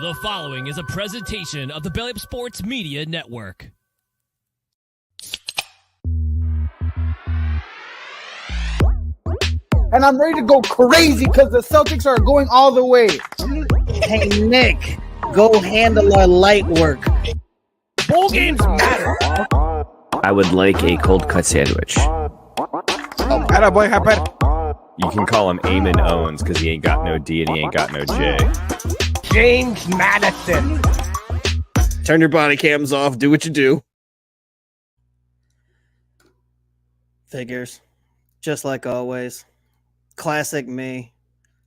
The following is a presentation of the Belly Up Sports Media Network. And I'm ready to go crazy because the Celtics are going all the way. Hey, Nick, go handle our light work. Bowl games matter. I would like a cold cut sandwich. Attaboy, Happer. You can call him Eamon Owens because he ain't got no D and he ain't got no J. James Madison. Turn your body cams off. Do what you do. Figures. Just like always. Classic me.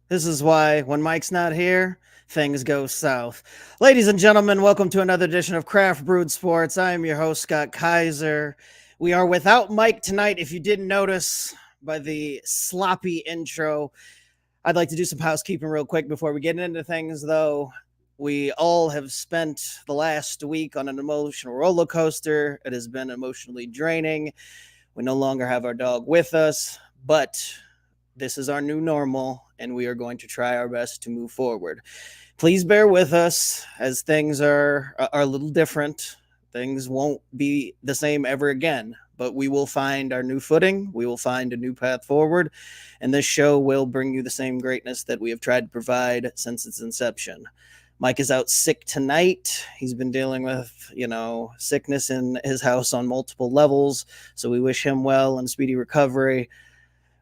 This is why when Mike's not here, things go south. Ladies and gentlemen, welcome to another edition of Craft Brewed Sports. I am your host, Scott Kaiser. We are without Mike tonight. If you didn't notice by the sloppy intro, I'd like to do some housekeeping real quick before we get into things, though. We all have spent the last week on an emotional roller coaster. It has been emotionally draining. We no longer have our dog with us, but this is our new normal, and we are going to try our best to move forward. Please bear with us as things are a little different. Things won't be the same ever again, but we will find our new footing. We will find a new path forward, and this show will bring you the same greatness that we have tried to provide since its inception. Mike is out sick tonight. He's been dealing with, sickness in his house on multiple levels, so we wish him well and speedy recovery.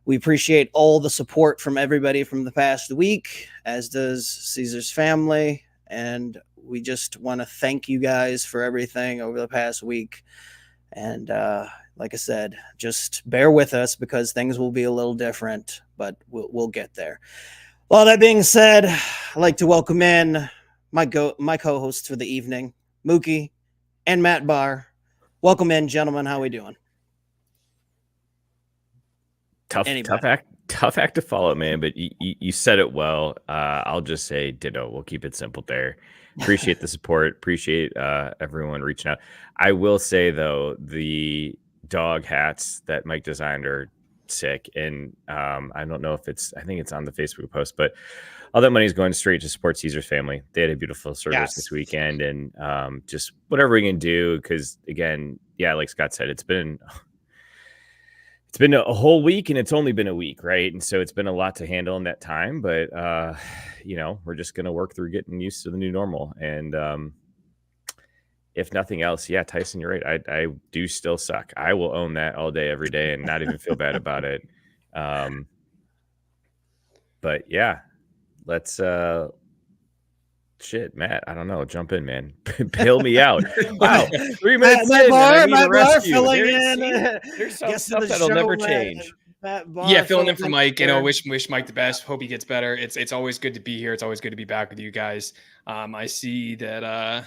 We appreciate all the support from everybody from the past week, as does Caesar's family. And we just want to thank you guys for everything over the past week. And like I said, just bear with us because things will be a little different, but we'll get there. All that being said, I'd like to welcome in my co-hosts for the evening, Mookie and Matt Barr. Welcome in, gentlemen. How we doing? Tough act to follow, man. But you said it well. I'll just say ditto. We'll keep it simple there. Appreciate the support. Appreciate everyone reaching out. I will say though, the dog hats that Mike designed are sick, and I don't know if I think it's on the Facebook post, but all that money is going straight to support Caesar's family. They had a beautiful service this weekend, and just whatever we can do. Because again, yeah, like Scott said, it's been a whole week, and it's only been a week, right? And so it's been a lot to handle in that time, but we're just going to work through getting used to the new normal. And if nothing else, yeah, Tyson, you're right. I do still suck. I will own that all day, every day, and not even feel bad about it. But yeah, let's shit, Matt, I don't know. Jump in, man. Bail me out. Wow. 3 minutes in, Matt Barr filling in. There's some stuff that'll never change. Yeah, filling in for Mike. Wish Mike the best. Hope he gets better. It's always good to be here. It's always good to be back with you guys. I see that.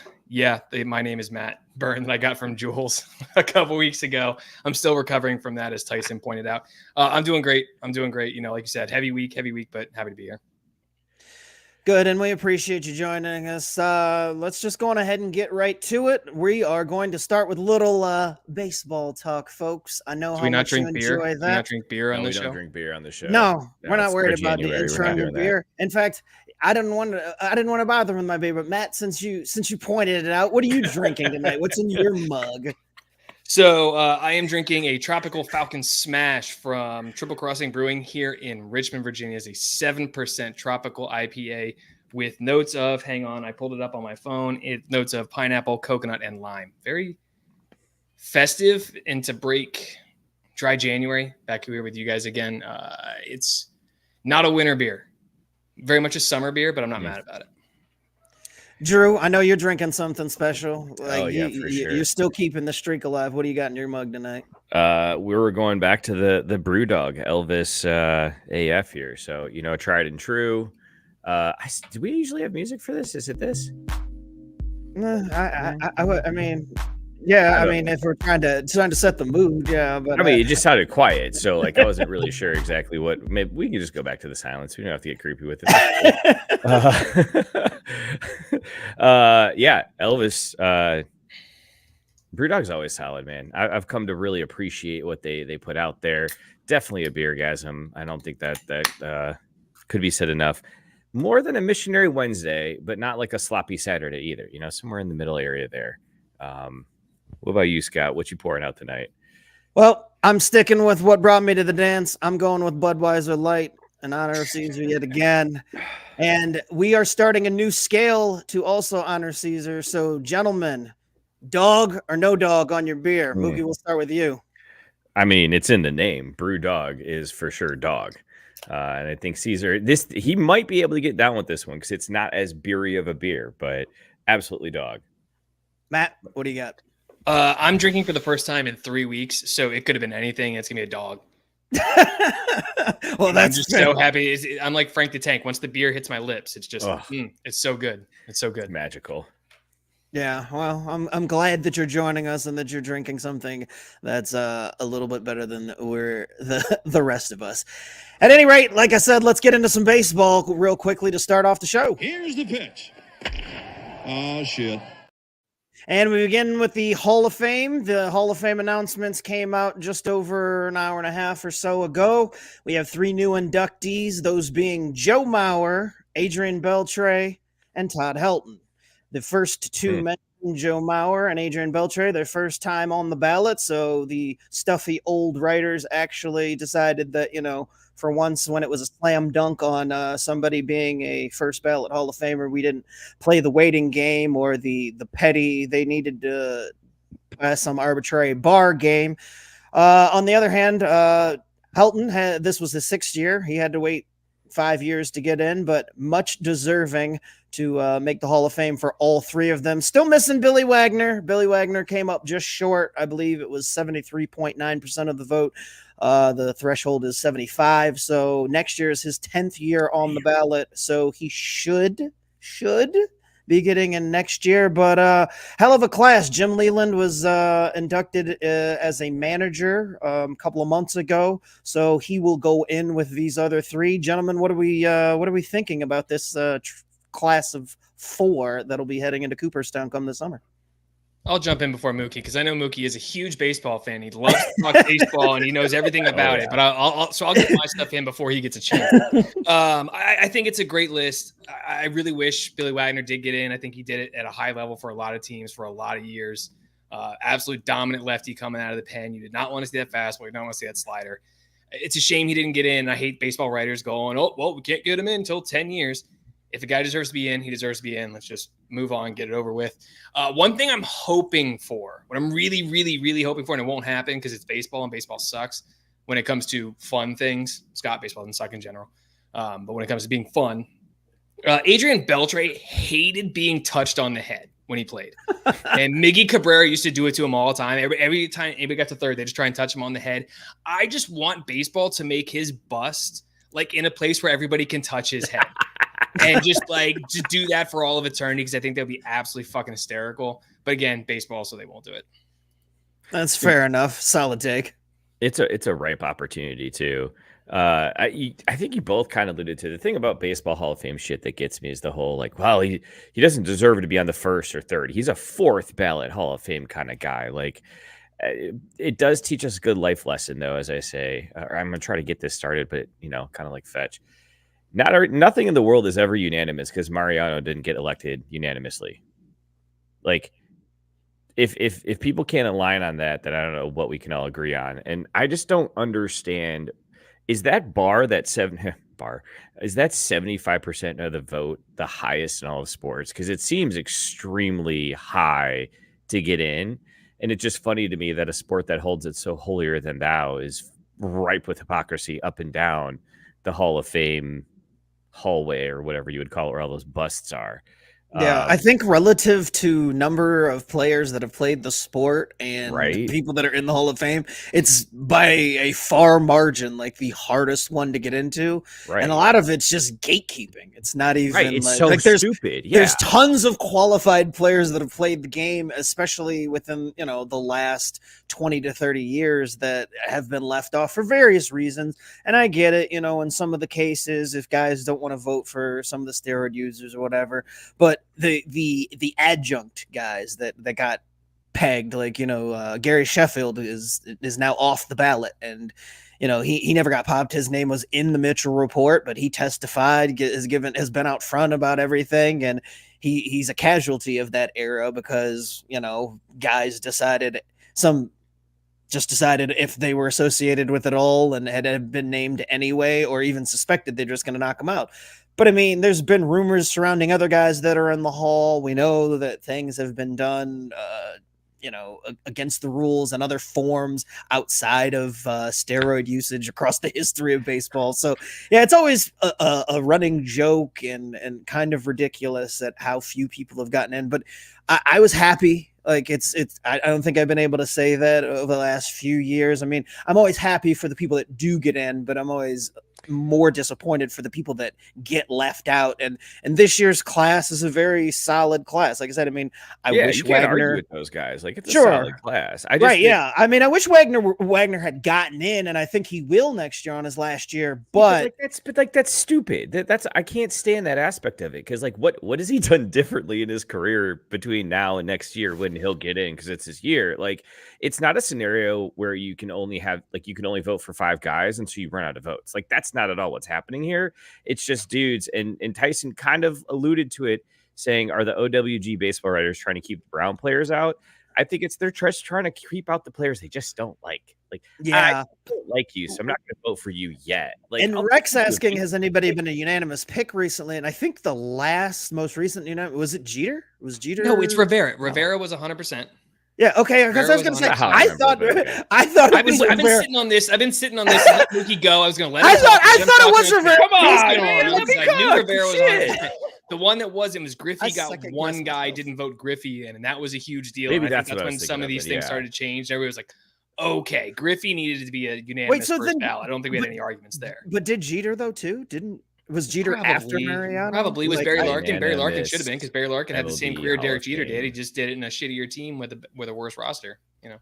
My name is Matt Byrne that I got from Jules a couple weeks ago. I'm still recovering from that, as Tyson pointed out. I'm doing great. Like you said, heavy week, but happy to be here. Good, and we appreciate you joining us. Let's just go on ahead and get right to it. We are going to start with a little baseball talk, folks. I know how much you enjoy that. Do we not drink beer on the show? We don't drink beer on the show. No, we're not worried about the intro of beer. In fact, I didn't want to bother with my beer, but Matt, since you pointed it out, what are you drinking tonight? What's in your mug? So I am drinking a Tropical Falcon Smash from Triple Crossing Brewing here in Richmond, Virginia. It's a 7% tropical IPA with notes of, hang on, I pulled it up on my phone. Notes of pineapple, coconut, and lime. Very festive, and to break dry January, back here with you guys again. It's not a winter beer. Very much a summer beer, but I'm not mad about it. Drew, I know you're drinking something special. For sure. You're still keeping the streak alive. What do you got in your mug tonight? We were going back to the brew dog, Elvis AF here. So, tried and true. Do we usually have music for this? Is it this? If we're trying to set the mood, yeah. But it just sounded quiet, so I wasn't really sure exactly what. Maybe we can just go back to the silence. We don't have to get creepy with it. Elvis. Brewdog's always solid, man. I've come to really appreciate what they put out there. Definitely a beergasm. I don't think that could be said enough. more than a missionary Wednesday, but not like a sloppy Saturday either. Somewhere in the middle area there. What about you, Scott? What you pouring out tonight? Well, I'm sticking with what brought me to the dance. I'm going with Budweiser Light in honor of Caesar yet again. And we are starting a new scale to also honor Caesar. So, gentlemen, dog or no dog on your beer? Mookie, we'll start with you. I mean, it's in the name. Brew dog is for sure dog. And I think Caesar, he might be able to get down with this one because it's not as beery of a beer, but absolutely dog. Matt, what do you got? I'm drinking for the first time in 3 weeks, so it could have been anything. It's gonna be a dog. Well, I'm just so happy. I'm like Frank the Tank. Once the beer hits my lips, it's just it's so good. It's so good. Magical. Yeah, well, I'm glad that you're joining us and that you're drinking something that's a little bit better than the rest of us. At any rate, like I said, let's get into some baseball real quickly to start off the show. Here's the pitch. Oh, shit. And we begin with the Hall of Fame. The Hall of Fame announcements came out just over an hour and a half or so ago. We have 3 new inductees, those being Joe Mauer, Adrian Beltre, and Todd Helton. The first 2 mentioned, Joe Mauer and Adrian Beltre, their first time on the ballot. So the stuffy old writers actually decided that, for once when it was a slam dunk on somebody being a first ballot Hall of Famer, we didn't play the waiting game or the petty, they needed to pass some arbitrary bar game. On the other hand, Helton, this was his 6th year. He had to wait 5 years to get in, but much deserving to make the Hall of Fame for all 3 of them. Still missing Billy Wagner. Billy Wagner came up just short. I believe it was 73.9% of the vote. The threshold is 75. So next year is his 10th year on the ballot. So he should be getting in next year, but hell of a class. Jim Leland was inducted as a manager a couple of months ago, so he will go in with these other 3 gentlemen. What are we thinking about this class of 4 that'll be heading into Cooperstown come this summer? I'll jump in before Mookie because I know Mookie is a huge baseball fan. He loves to talk baseball and he knows everything about it. But I'll get my stuff in before he gets a chance. I think it's a great list. I really wish Billy Wagner did get in. I think he did it at a high level for a lot of teams for a lot of years. Absolute dominant lefty coming out of the pen. You did not want to see that fastball. You don't want to see that slider. It's a shame he didn't get in. I hate baseball writers going, oh, well, we can't get him in until 10 years. If a guy deserves to be in, he deserves to be in. Let's just move on, get it over with. One thing I'm hoping for, what I'm really, really, really hoping for, and it won't happen because it's baseball and baseball sucks when it comes to fun things. Scott, baseball doesn't suck in general. But when it comes to being fun, Adrian Beltre hated being touched on the head when he played. And Miggy Cabrera used to do it to him all the time. Every time anybody got to third, they just try and touch him on the head. I just want baseball to make his bust like in a place where everybody can touch his head. And just do that for all of eternity because I think that would be absolutely fucking hysterical. But again, baseball, so they won't do it. That's fair enough. Solid take. It's a ripe opportunity too. I think you both kind of alluded to the thing about baseball Hall of Fame shit that gets me is the whole well, he doesn't deserve to be on the first or third. He's a 4th ballot Hall of Fame kind of guy. It does teach us a good life lesson though, as I say. I'm gonna try to get this started, but kind of like Fetch. Nothing in the world is ever unanimous because Mariano didn't get elected unanimously. If people can't align on that, then I don't know what we can all agree on. And I just don't understand. Is that bar is that 75% of the vote the highest in all of sports? Because it seems extremely high to get in. And it's just funny to me that a sport that holds it so holier than thou is ripe with hypocrisy up and down the Hall of Fame hallway or whatever you would call it, where all those busts are. Yeah, I think relative to number of players that have played the sport and people that are in the Hall of Fame, it's by a far margin the hardest one to get into. Right. And a lot of it's just gatekeeping. It's not even it's so stupid. Yeah. There's tons of qualified players that have played the game, especially within, the last 20 to 30 years that have been left off for various reasons. And I get it, in some of the cases, if guys don't want to vote for some of the steroid users or whatever, but the adjunct guys that got pegged, Gary Sheffield is now off the ballot, and he never got popped. His name was in the Mitchell report, but he testified, has been out front about everything. And he's a casualty of that era because, guys decided if they were associated with it all and had been named anyway, or even suspected, they're just going to knock them out. But I mean, there's been rumors surrounding other guys that are in the Hall. We know that things have been done, against the rules and other forms outside of steroid usage across the history of baseball. So yeah, it's always a running joke and kind of ridiculous at how few people have gotten in. But I was happy. Like I don't think I've been able to say that over the last few years. I mean, I'm always happy for the people that do get in, but I'm always more disappointed for the people that get left out. And this year's class is a very solid class. Like I said, I mean, I wish you can't Wagner argue with those guys. Like, it's a solid class. I mean, I wish Wagner had gotten in, and I think he will next year on his last year. But that's stupid. That's I can't stand that aspect of it, because like what has he done differently in his career between now and next year when he'll get in, because it's his year? Like, it's not a scenario where you can only vote for 5 guys until you run out of votes. Like, that's not at all what's happening here. It's just dudes, and Tyson kind of alluded to it, saying, are the OWG baseball writers trying to keep the Brown players out? I think they're just trying to keep out the players they just don't like. Like, I don't like you, so I'm not going to vote for you yet. Like, and Rex asking, has anybody been a unanimous pick recently? And I think the most recent was it Jeter? Was Jeter? No, it's Rivera. Rivera was 100%. Yeah. Okay. Because I was going to say, I thought I've been sitting on this. I've been sitting on this. Let Mookie go. I was going to let. I thought it was Rivera. Come on, man. I knew Rivera was 100%. The one that wasn't was Griffey. One guy didn't vote Griffey in, and that was a huge deal. Maybe that's when some of these things started to change. Everybody was like, "Okay, Griffey needed to be a unanimous first ballot." I don't think we had any arguments there. But did Jeter though too? Was Jeter after Mariano? Probably was Barry Larkin. Barry Larkin should have been, because Barry Larkin had the same career Derek Jeter did. He just did it in a shittier team with a worse roster.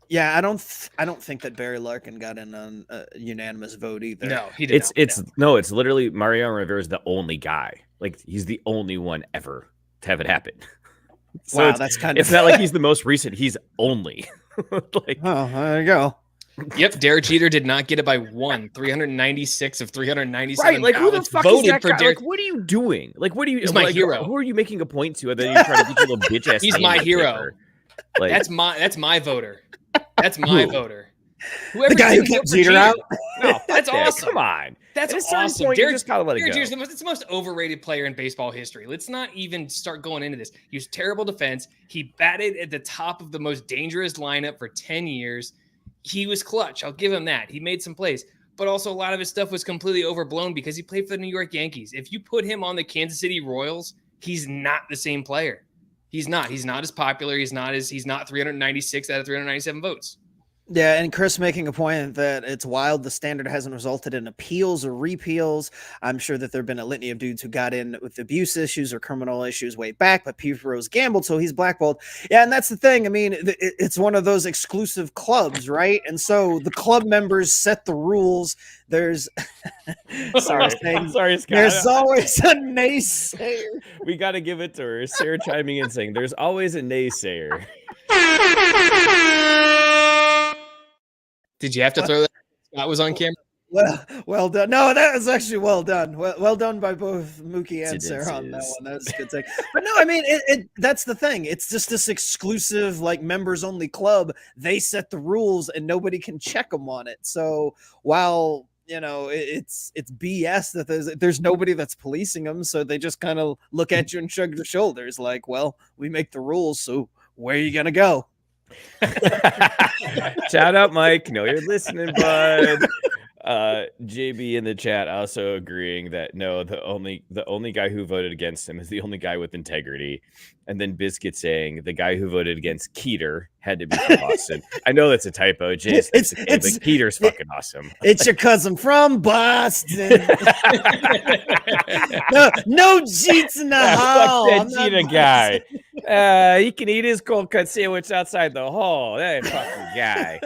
Yeah, I don't think that Barry Larkin got in on a unanimous vote either. No, he did. It's literally Mariano Rivera is the only guy. Like, he's the only one ever to have it happen. So wow, that's kind of. It's not like he's the most recent. He's only. There you go. Yep, Derek Jeter did not get it by 396 of 397. Right, like, who the fuck is that guy? Like, what are you doing? Like, what are you? He's my hero. Who are you making a point to? And then you're trying to be a little bitch ass. He's my hero. Like, that's my voter. That's my voter. Whoever the guy who kept Jeter out. No, that's awesome. Come on, that's awesome. Derek just gotta let it go. It's the most overrated player in baseball history. Let's not even start going into this. He was terrible defense. He batted at the top of the most dangerous lineup for 10 years. He was clutch. I'll give him that. He made some plays, but also a lot of his stuff was completely overblown because he played for the New York Yankees. If you put him on the Kansas City Royals, he's not the same player. He's not as popular. He's not 396 out of 397 votes. Yeah, and Chris making a point that it's wild the standard hasn't resulted in appeals or repeals. I'm sure that there have been a litany of dudes who got in with abuse issues or criminal issues way back, but Pete Rose gambled, so he's blackballed. Yeah, and that's the thing. I mean, it's one of those exclusive clubs, right? And so the club members set the rules. There's sorry, Scott. There's always a naysayer. We got to give it to her. Sarah chiming in saying, "There's always a naysayer." Did you have to throw that? That was on camera. Well done. No, that was actually well done. Well done by both Mookie and Sarah on that one. That's a good thing. But no, I mean, that's the thing. It's just this exclusive, like, members only club. They set the rules and nobody can check them on it. So while it's BS that there's nobody that's policing them, so they just kind of look at you and shrug their shoulders, like, well, we make the rules, so where are you gonna go? Shout out, Mike. No, you're listening, bud. JB in the chat also agreeing that no, the only guy who voted against him is the only guy with integrity. And then Biscuit saying the guy who voted against Keeter had to be from Boston. I know that's a typo, Jace. But Keeter's fucking awesome. It's your cousin from Boston. no Jeets in the hall. Fuck that Jeter guy. He can eat his cold cut sandwich outside the hall. That fucking guy.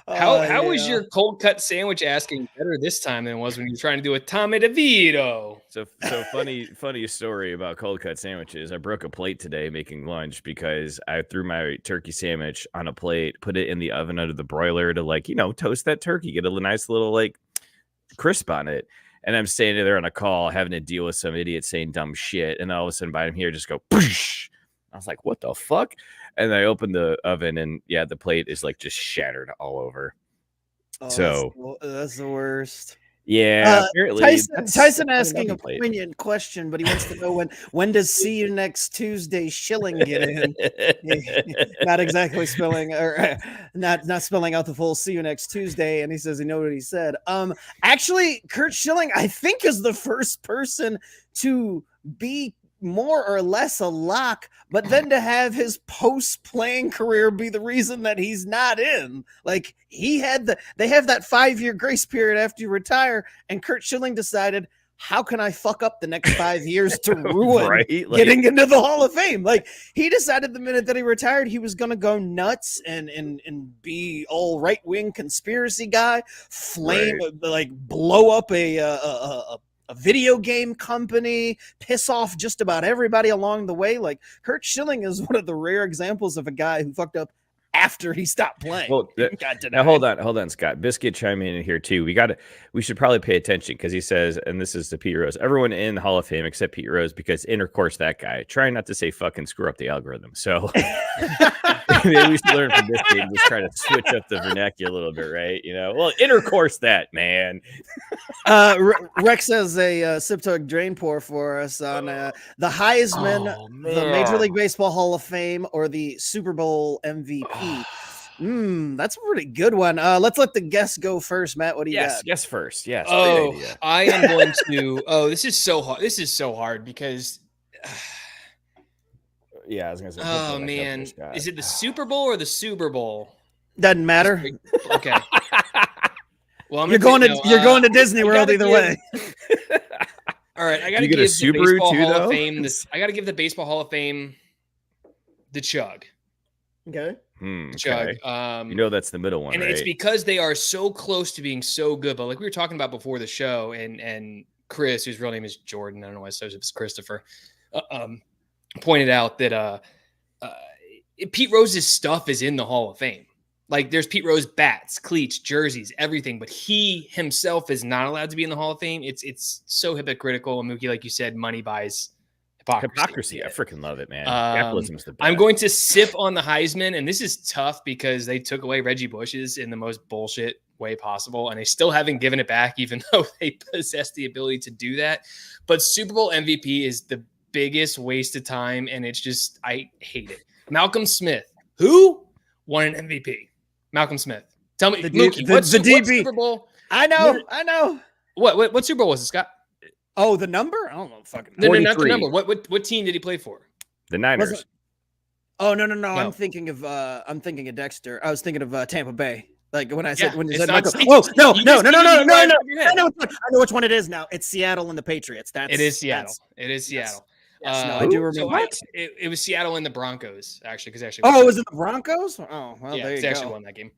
How was your cold cut sandwich asking better this time than it was when you were trying to do a Tommy DeVito? So funny story about cold cut sandwiches. I broke a plate today making lunch because I threw my turkey sandwich on a plate, put it in the oven under the broiler to toast that turkey, get a nice little crisp on it. And I'm standing there on a call having to deal with some idiot saying dumb shit, and all of a sudden behind here just go poosh. I was like, what the fuck? And I opened the oven, and yeah, the plate is just shattered all over. So that's the worst. Yeah, apparently Tyson asking a poignant question, but he wants to know when does "see you next Tuesday" shilling get in? Not exactly spelling or not spelling out the full "see you next Tuesday," and he says he knows what he said. Actually, Curt Schilling, I think, is the first person to be more or less a lock, but then to have his post-playing career be the reason that he's not in. They have that 5-year grace period after you retire, and Curt Schilling decided, how can I fuck up the next 5 years to ruin getting into the Hall of Fame? He decided the minute that he retired, he was going to go nuts and be all right-wing conspiracy guy, blow up a video game company, piss off just about everybody along the way. Curt Schilling is one of the rare examples of a guy who fucked up after he stopped playing. Well, now hold on, Scott. Biscuit chiming in here too. We should probably pay attention because he says, and this is to Pete Rose, everyone in the Hall of Fame except Pete Rose because intercourse that guy. Try not to say fucking screw up the algorithm. So maybe we should learn from Biscuit and just try to switch up the vernacular a little bit, right? Well, intercourse that, man. Rex has a sip to drain pour for us on the Heisman, the Major League Baseball Hall of Fame, or the Super Bowl MVP. That's a pretty good one. Let's let the guests go first. Matt, what do you got? Guess first. Yes. I am going to. This is so hard. This is so hard because. Yeah, I was gonna say. Oh man, is it the Super Bowl or the Super Bowl? Doesn't matter. Okay. Well, you're going to Disney World either way. All right, I got to give the Baseball Hall of Fame I got to give the Baseball Hall of Fame the Chug. Okay. Chug. That's the middle one, and right? It's because they are so close to being so good. But like we were talking about before the show, and Chris, whose real name is Jordan, I don't know why it's Christopher, pointed out that Pete Rose's stuff is in the Hall of Fame. There's Pete Rose bats, cleats, jerseys, everything, but he himself is not allowed to be in the Hall of Fame. It's so hypocritical. And Mookie, like you said, money buys hypocrisy. I freaking love it, man. Capitalism's the best. I'm going to sip on the Heisman, and this is tough because they took away Reggie Bush's in the most bullshit way possible, and they still haven't given it back, even though they possess the ability to do that. But Super Bowl MVP is the biggest waste of time, and it's just, I hate it. Malcolm Smith, who won an MVP? Malcolm Smith. Tell me, Mookie, what's the DB? What Super Bowl? I know. What Super Bowl was it, Scott? Oh, the number? I don't know. Fucking no, not the number. What team did he play for? The Niners. Oh no. I'm thinking of Dexter. I was thinking of Tampa Bay. When I said when you said Michael. Oh no. I know which one it is now. It's Seattle and the Patriots. It is Seattle. Yes, I do remember. What? It was Seattle and the Broncos, actually. Oh, was it the Broncos? Oh, well, yeah, there you go. Actually won that game.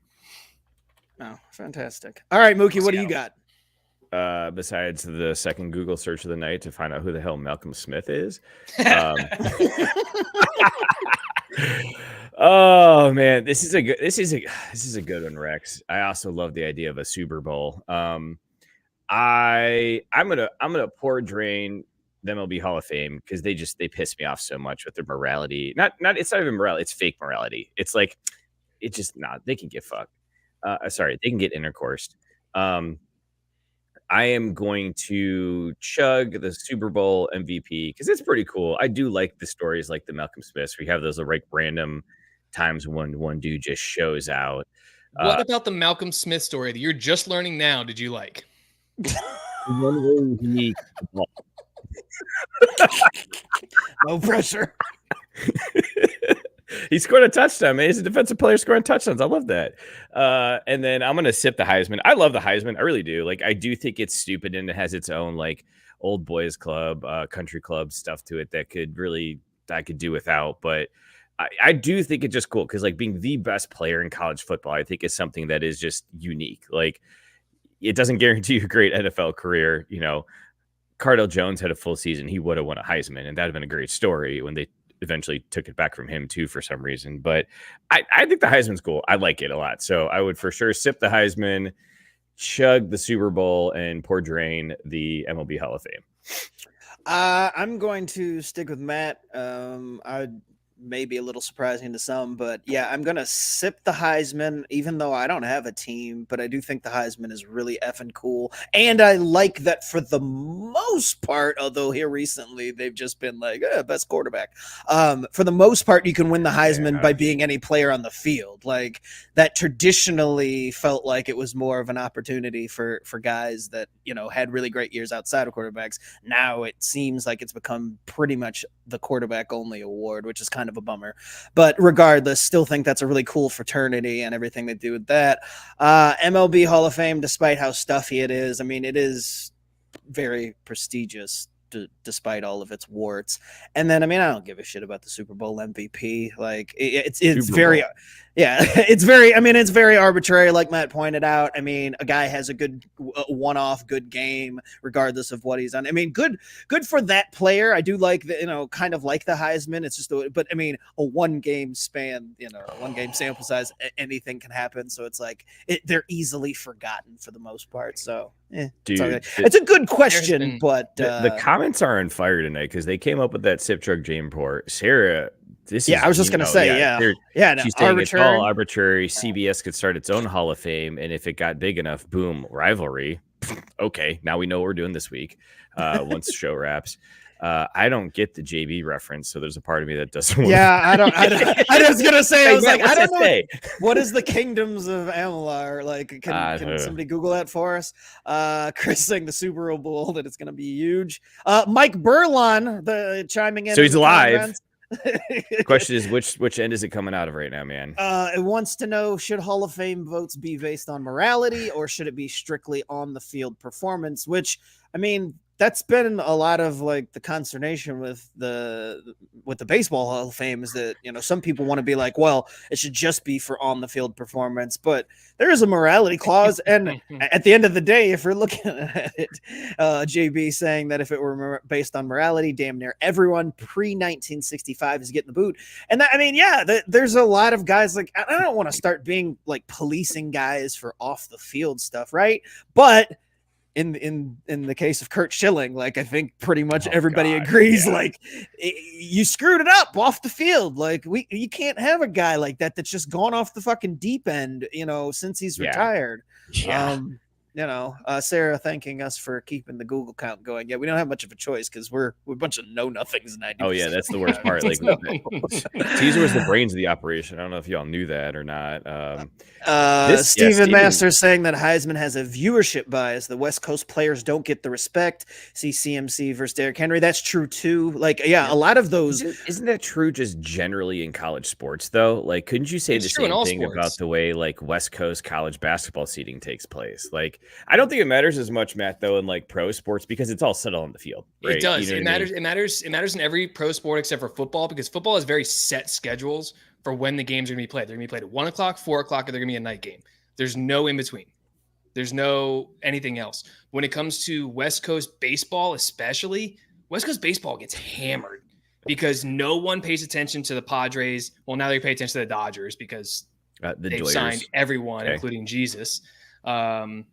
Oh, fantastic. All right, Mookie, what do you got? Besides the second Google search of the night to find out who the hell Malcolm Smith is. Oh man, this is a good one, Rex. I also love the idea of a Super Bowl. I'm gonna pour drain the MLB Hall of Fame because they piss me off so much with their morality. It's not even morality, it's fake morality. It's they can get fucked. Sorry, they can get intercoursed. I am going to chug the Super Bowl MVP because it's pretty cool. I do like the stories like the Malcolm Smiths. We have those random times when one dude just shows out. What about the Malcolm Smith story that you're just learning now? Did you like? One way unique. No pressure. He scored a touchdown, man. He's a defensive player scoring touchdowns. I love that. And then I'm going to sip the Heisman. I love the Heisman. I really do. I do think it's stupid and it has its own old boys club, country club stuff to it that I could do without. But I do think it's just cool because like being the best player in college football, I think is something that is just unique. Like it doesn't guarantee you a great NFL career. You know, Cardale Jones had a full season. He would have won a Heisman, and that'd have been a great story when they eventually took it back from him too for some reason. But I think the Heisman's cool. I like it a lot. So I would for sure sip the Heisman, chug the Super Bowl, and pour drain the MLB Hall of Fame. I'm going to stick with Matt. I may be a little surprising to some, but yeah, I'm going to sip the Heisman, even though I don't have a team, but I do think the Heisman is really effing cool. And I like that for the most part, although here recently they've just been like, best quarterback. For the most part, you can win the Heisman by being any player on the field. Like that traditionally felt like it was more of an opportunity for guys that, you know, had really great years outside of quarterbacks. Now it seems like it's become pretty much the quarterback only award, which is kind of a bummer, but regardless, still think that's a really cool fraternity and everything they do with that. MLB Hall of Fame, despite how stuffy it is, I mean, it is very prestigious despite all of its warts. And then, I mean, I don't give a shit about the Super Bowl MVP. Like it's very, it's very arbitrary. Like Matt pointed out. I mean, a guy has a good one-off good game, regardless of what he's done. I mean, good for that player. I do like the, you know, kind of like the Heisman. It's just, but I mean, a one-game span, you know, one-game sample size, anything can happen. So it's like they're easily forgotten for the most part. So, dude, it's a good question, but the comments are on fire tonight because they came up with that sip drug Jane pour. Sarah, I was just gonna say, she's saying it's all arbitrary. CBS could start its own Hall of Fame, and if it got big enough, boom, rivalry. Okay, now we know what we're doing this week. Once the show wraps. I don't get the JB reference, so there's a part of me that doesn't. I was gonna say, I was like, I don't know. What is the kingdoms of Amalur? Like, can somebody Google that for us? Chris saying the Super Bowl that it's gonna be huge. Mike Burlon, chiming in. So he's alive. The question is, which end is it coming out of right now, man? It wants to know, should Hall of Fame votes be based on morality or should it be strictly on the field performance? Which, I mean, that's been a lot of like the consternation with the baseball Hall of Fame is that, you know, some people want to be like, well, it should just be for on the field performance, but there is a morality clause. And at the end of the day, if you're looking at it, JB saying that if it were based on morality, damn near everyone pre-1965 is getting the boot. And that, I mean, there's a lot of guys like, I don't want to start being like policing guys for off the field stuff. Right. But in the case of Kurt Schilling, like I think pretty much everybody agrees, like you screwed it up off the field. Like you can't have a guy like that that's just gone off the fucking deep end, you know, since he's retired. You know, Sarah thanking us for keeping the Google count going. Yeah, we don't have much of a choice because we're a bunch of know nothings. 90%. Oh yeah, that's the worst part. Like Caesar was the brains of the operation. I don't know if y'all knew that or not. Steven Masters saying that Heisman has a viewership bias. The West Coast players don't get the respect. See CMC versus Derrick Henry. That's true too. Like, a lot of those. Isn't that true just generally in college sports though? Like, couldn't you say the same thing about the way like West Coast college basketball seating takes place? Like, I don't think it matters as much, Matt, though, in like pro sports because it's all settled on the field. Right? It does. You know it matters. It matters. It matters in every pro sport except for football because football has very set schedules for when the games are going to be played. They're going to be played at 1 o'clock, 4 o'clock, or they're going to be a night game. There's no in between. There's no anything else. When it comes to West Coast baseball, especially, West Coast baseball gets hammered because no one pays attention to the Padres. Well, now they pay attention to the Dodgers because they've signed everyone, including Jesus. And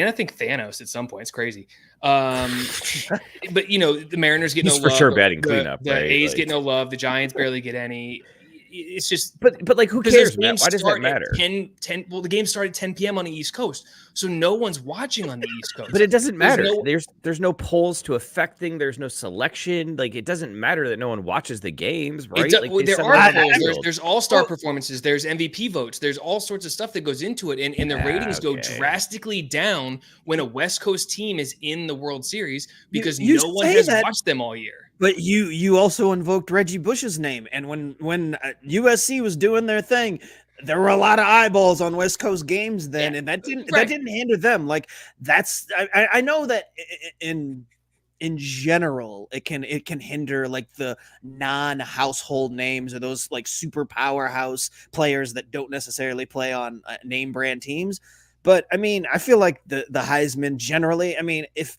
I think Thanos at some point. It's crazy. But, you know, the Mariners get no love. For sure batting cleanup. The A's get no love. The Giants barely get any. It's just. But like, who cares, Matt? Why does that matter? 10, well, the game started at 10 p.m. on the East Coast. So no one's watching on the East Coast. But it doesn't matter. There's no polls to affect things. There's no selection. Like, it doesn't matter that no one watches the games, right? There are polls. There's all-star performances. There's MVP votes. There's all sorts of stuff that goes into it. And the ratings go drastically down when a West Coast team is in the World Series because no one has watched them all year. But you also invoked Reggie Bush's name. And when USC was doing their thing, there were a lot of eyeballs on West Coast games then, and that didn't hinder them. Like I know that in in general, it can hinder like the non-household names or those like super powerhouse players that don't necessarily play on name brand teams. But I mean, I feel like the Heisman generally, I mean, if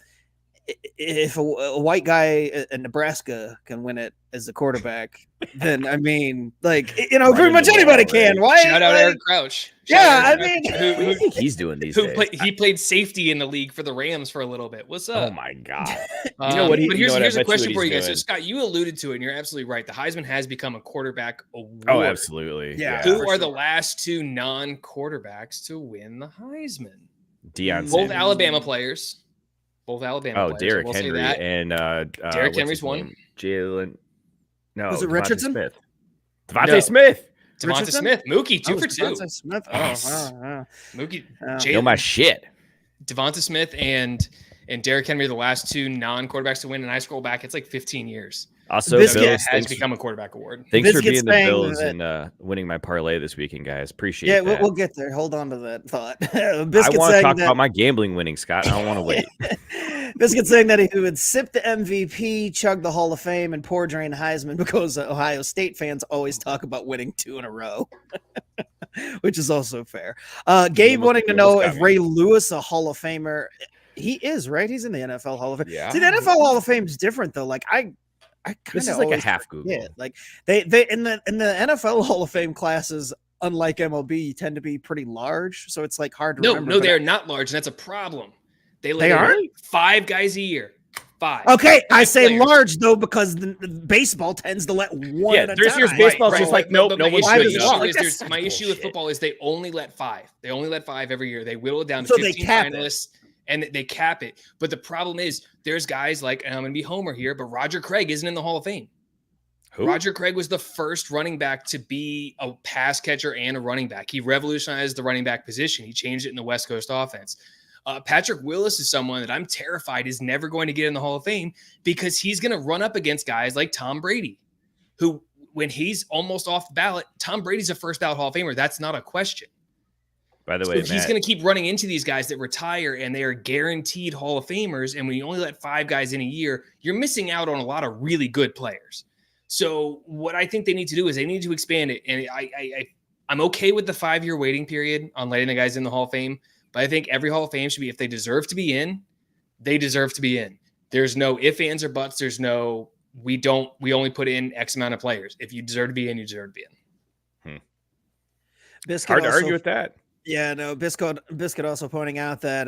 a white guy in Nebraska can win it as a quarterback, then I mean, like, you know, pretty much anybody can. Why? Shout out Eric Crouch. Yeah, I mean, what do you think he's doing these days? He played safety in the league for the Rams for a little bit. What's up? Oh my god! You know what? But here's a question for you guys. So Scott, you alluded to it, and you're absolutely right. The Heisman has become a quarterback award. Oh, absolutely. Yeah. Who are the last two non-quarterbacks to win the Heisman? Deion Both Sanders. Alabama players. Both Alabama players. Derrick We'll say Henry that. and Derrick Henry's one. Jalen. No, Was it Devontae Richardson? Smith. Devontae No. Smith. Devonta Richardson? Smith. Mookie, 2 for 2. Devonta Smith. Yes. Mookie, Know my shit. Devonta Smith and Derrick Henry are the last two non-quarterbacks to win. And I scroll back, it's like 15 years. Also, Biscuit Bills, has become a quarterback award. thanks for Biscuit's being the saying Bills that- and winning my parlay this weekend, guys. Appreciate Yeah, that. we'll get there. Hold on to that thought. I Biscuit want to saying talk that, about my gambling winning, Scott. I don't want to wait. Biscuit saying that he would sip the MVP, chug the Hall of Fame, and pour drain Heisman because Ohio State fans always talk about winning 2 in a row, which is also fair. Gabe wanting to know if Ray Lewis a Hall of Famer. He is, right? He's in the NFL Hall of Fame. Yeah. See, the NFL Hall of Fame is different though. Like I kind This of is like a half Google. Yeah, like they in the NFL Hall of Fame classes, unlike MLB, tend to be pretty large, so it's like hard to remember. No, but they're not large, and that's a problem. They aren't? 5 guys a year. 5. Okay, I Five say players. large though because the baseball tends to let one. Yeah, at a this year's time. baseball's just like, nope, But no my one's issue- doing Why that. is is That's my issue with bullshit. football is they only let 5. They only let 5 every year. They whittle it down to So they 15 cap it. finalists, and they cap it. But the problem is there's guys like, and I'm going to be Homer here, but Roger Craig isn't in the Hall of Fame. Who? Roger Craig was the first running back to be a pass catcher and a running back. He revolutionized the running back position. He changed it in the West Coast offense. Patrick Willis is someone that I'm terrified is never going to get in the Hall of Fame because he's going to run up against guys like Tom Brady, who, when he's almost off the ballot, Tom Brady's a first ballot Hall of Famer. That's not a question. By the So way, he's Matt, going to keep running into these guys that retire and they are guaranteed Hall of Famers. And when you only let 5 guys in a year, you're missing out on a lot of really good players. So what I think they need to do is they need to expand it. And I'm okay with the 5-year waiting period on letting the guys in the Hall of Fame. But I think every Hall of Fame should be, if they deserve to be in, they deserve to be in. There's no ifs, ands, or buts. There's no, we only put in X amount of players. If you deserve to be in, you deserve to be in. Biscuit hard to also- argue with that. Yeah, no. Biscuit also pointing out that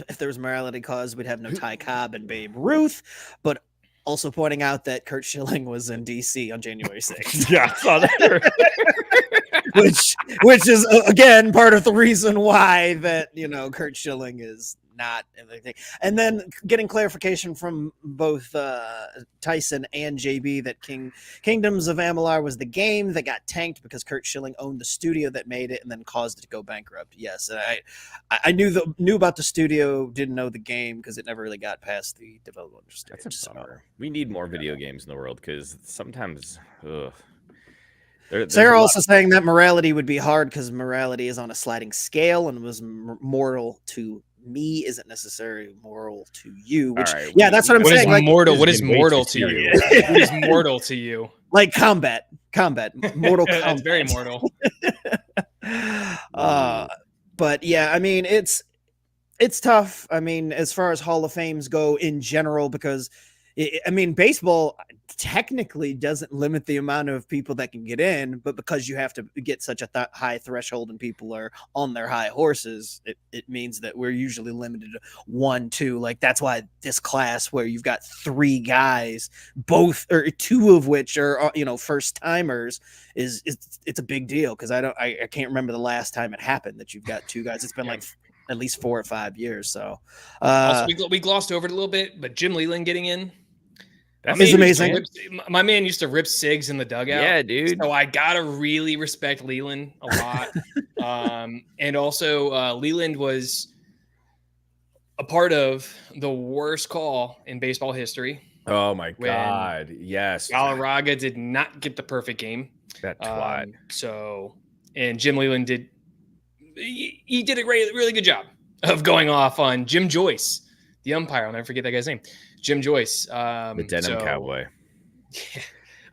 if there was morality cause, we'd have no Ty Cobb and Babe Ruth, but also pointing out that Kurt Schilling was in DC on January 6th. Yeah, I saw that. which is again part of the reason why that Kurt Schilling is not in the thing. And then getting clarification from both Tyson and JB that Kingdoms of Amalur was the game that got tanked because Kurt Schilling owned the studio that made it and then caused it to go bankrupt. Yes, and I knew about the studio, didn't know the game because it never really got past the development stage. That's a bummer. We need more video games in the world because sometimes, there's Sarah a lot- also saying that morality would be hard because morality is on a sliding scale and was moral to me isn't necessarily moral to you. Which, All right, yeah, that's what I'm What is saying. Like, mortal? What this is is way mortal too to you? serious. What is mortal to you? like combat, Mortal Kombat. That's very mortal. But yeah, I mean, it's tough. I mean, as far as Hall of Fames go in general, because baseball technically doesn't limit the amount of people that can get in, but because you have to get such a high threshold and people are on their high horses, it means that we're usually limited to 1, 2. Like that's why this class where you've got 3 guys, both or 2 of which are first timers, it's a big deal because I can't remember the last time it happened that you've got 2 guys. It's been like at least 4 or 5 years. So Also, we glossed over it a little bit, but Jim Leland getting in. That's It's amazing. My man used to rip cigs in the dugout. Yeah, dude. So I gotta really respect Leland a lot. And also Leland was a part of the worst call in baseball history. Oh my When God! Yes, Galarraga did not get the perfect game. that twat. And Jim Leland did a really good job of going off on Jim Joyce, the umpire. I'll never forget that guy's name. Jim Joyce. The denim cowboy.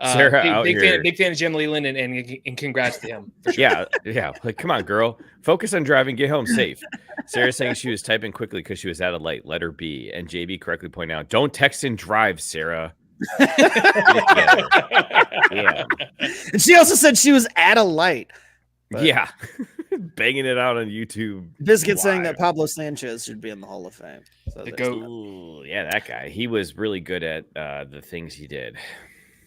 Sarah, big fan of Jim Leland, and congrats to him. For sure. Yeah. Like, come on, girl. Focus on driving. Get home safe. Sarah saying she was typing quickly because she was at a light. Let her be. And JB correctly pointed out, don't text and drive, Sarah. Yeah. And she also said she was at a light. Yeah. Banging it out on YouTube. Biscuit saying that Pablo Sanchez should be in the Hall of Fame. So yeah, that guy. He was really good at the things he did.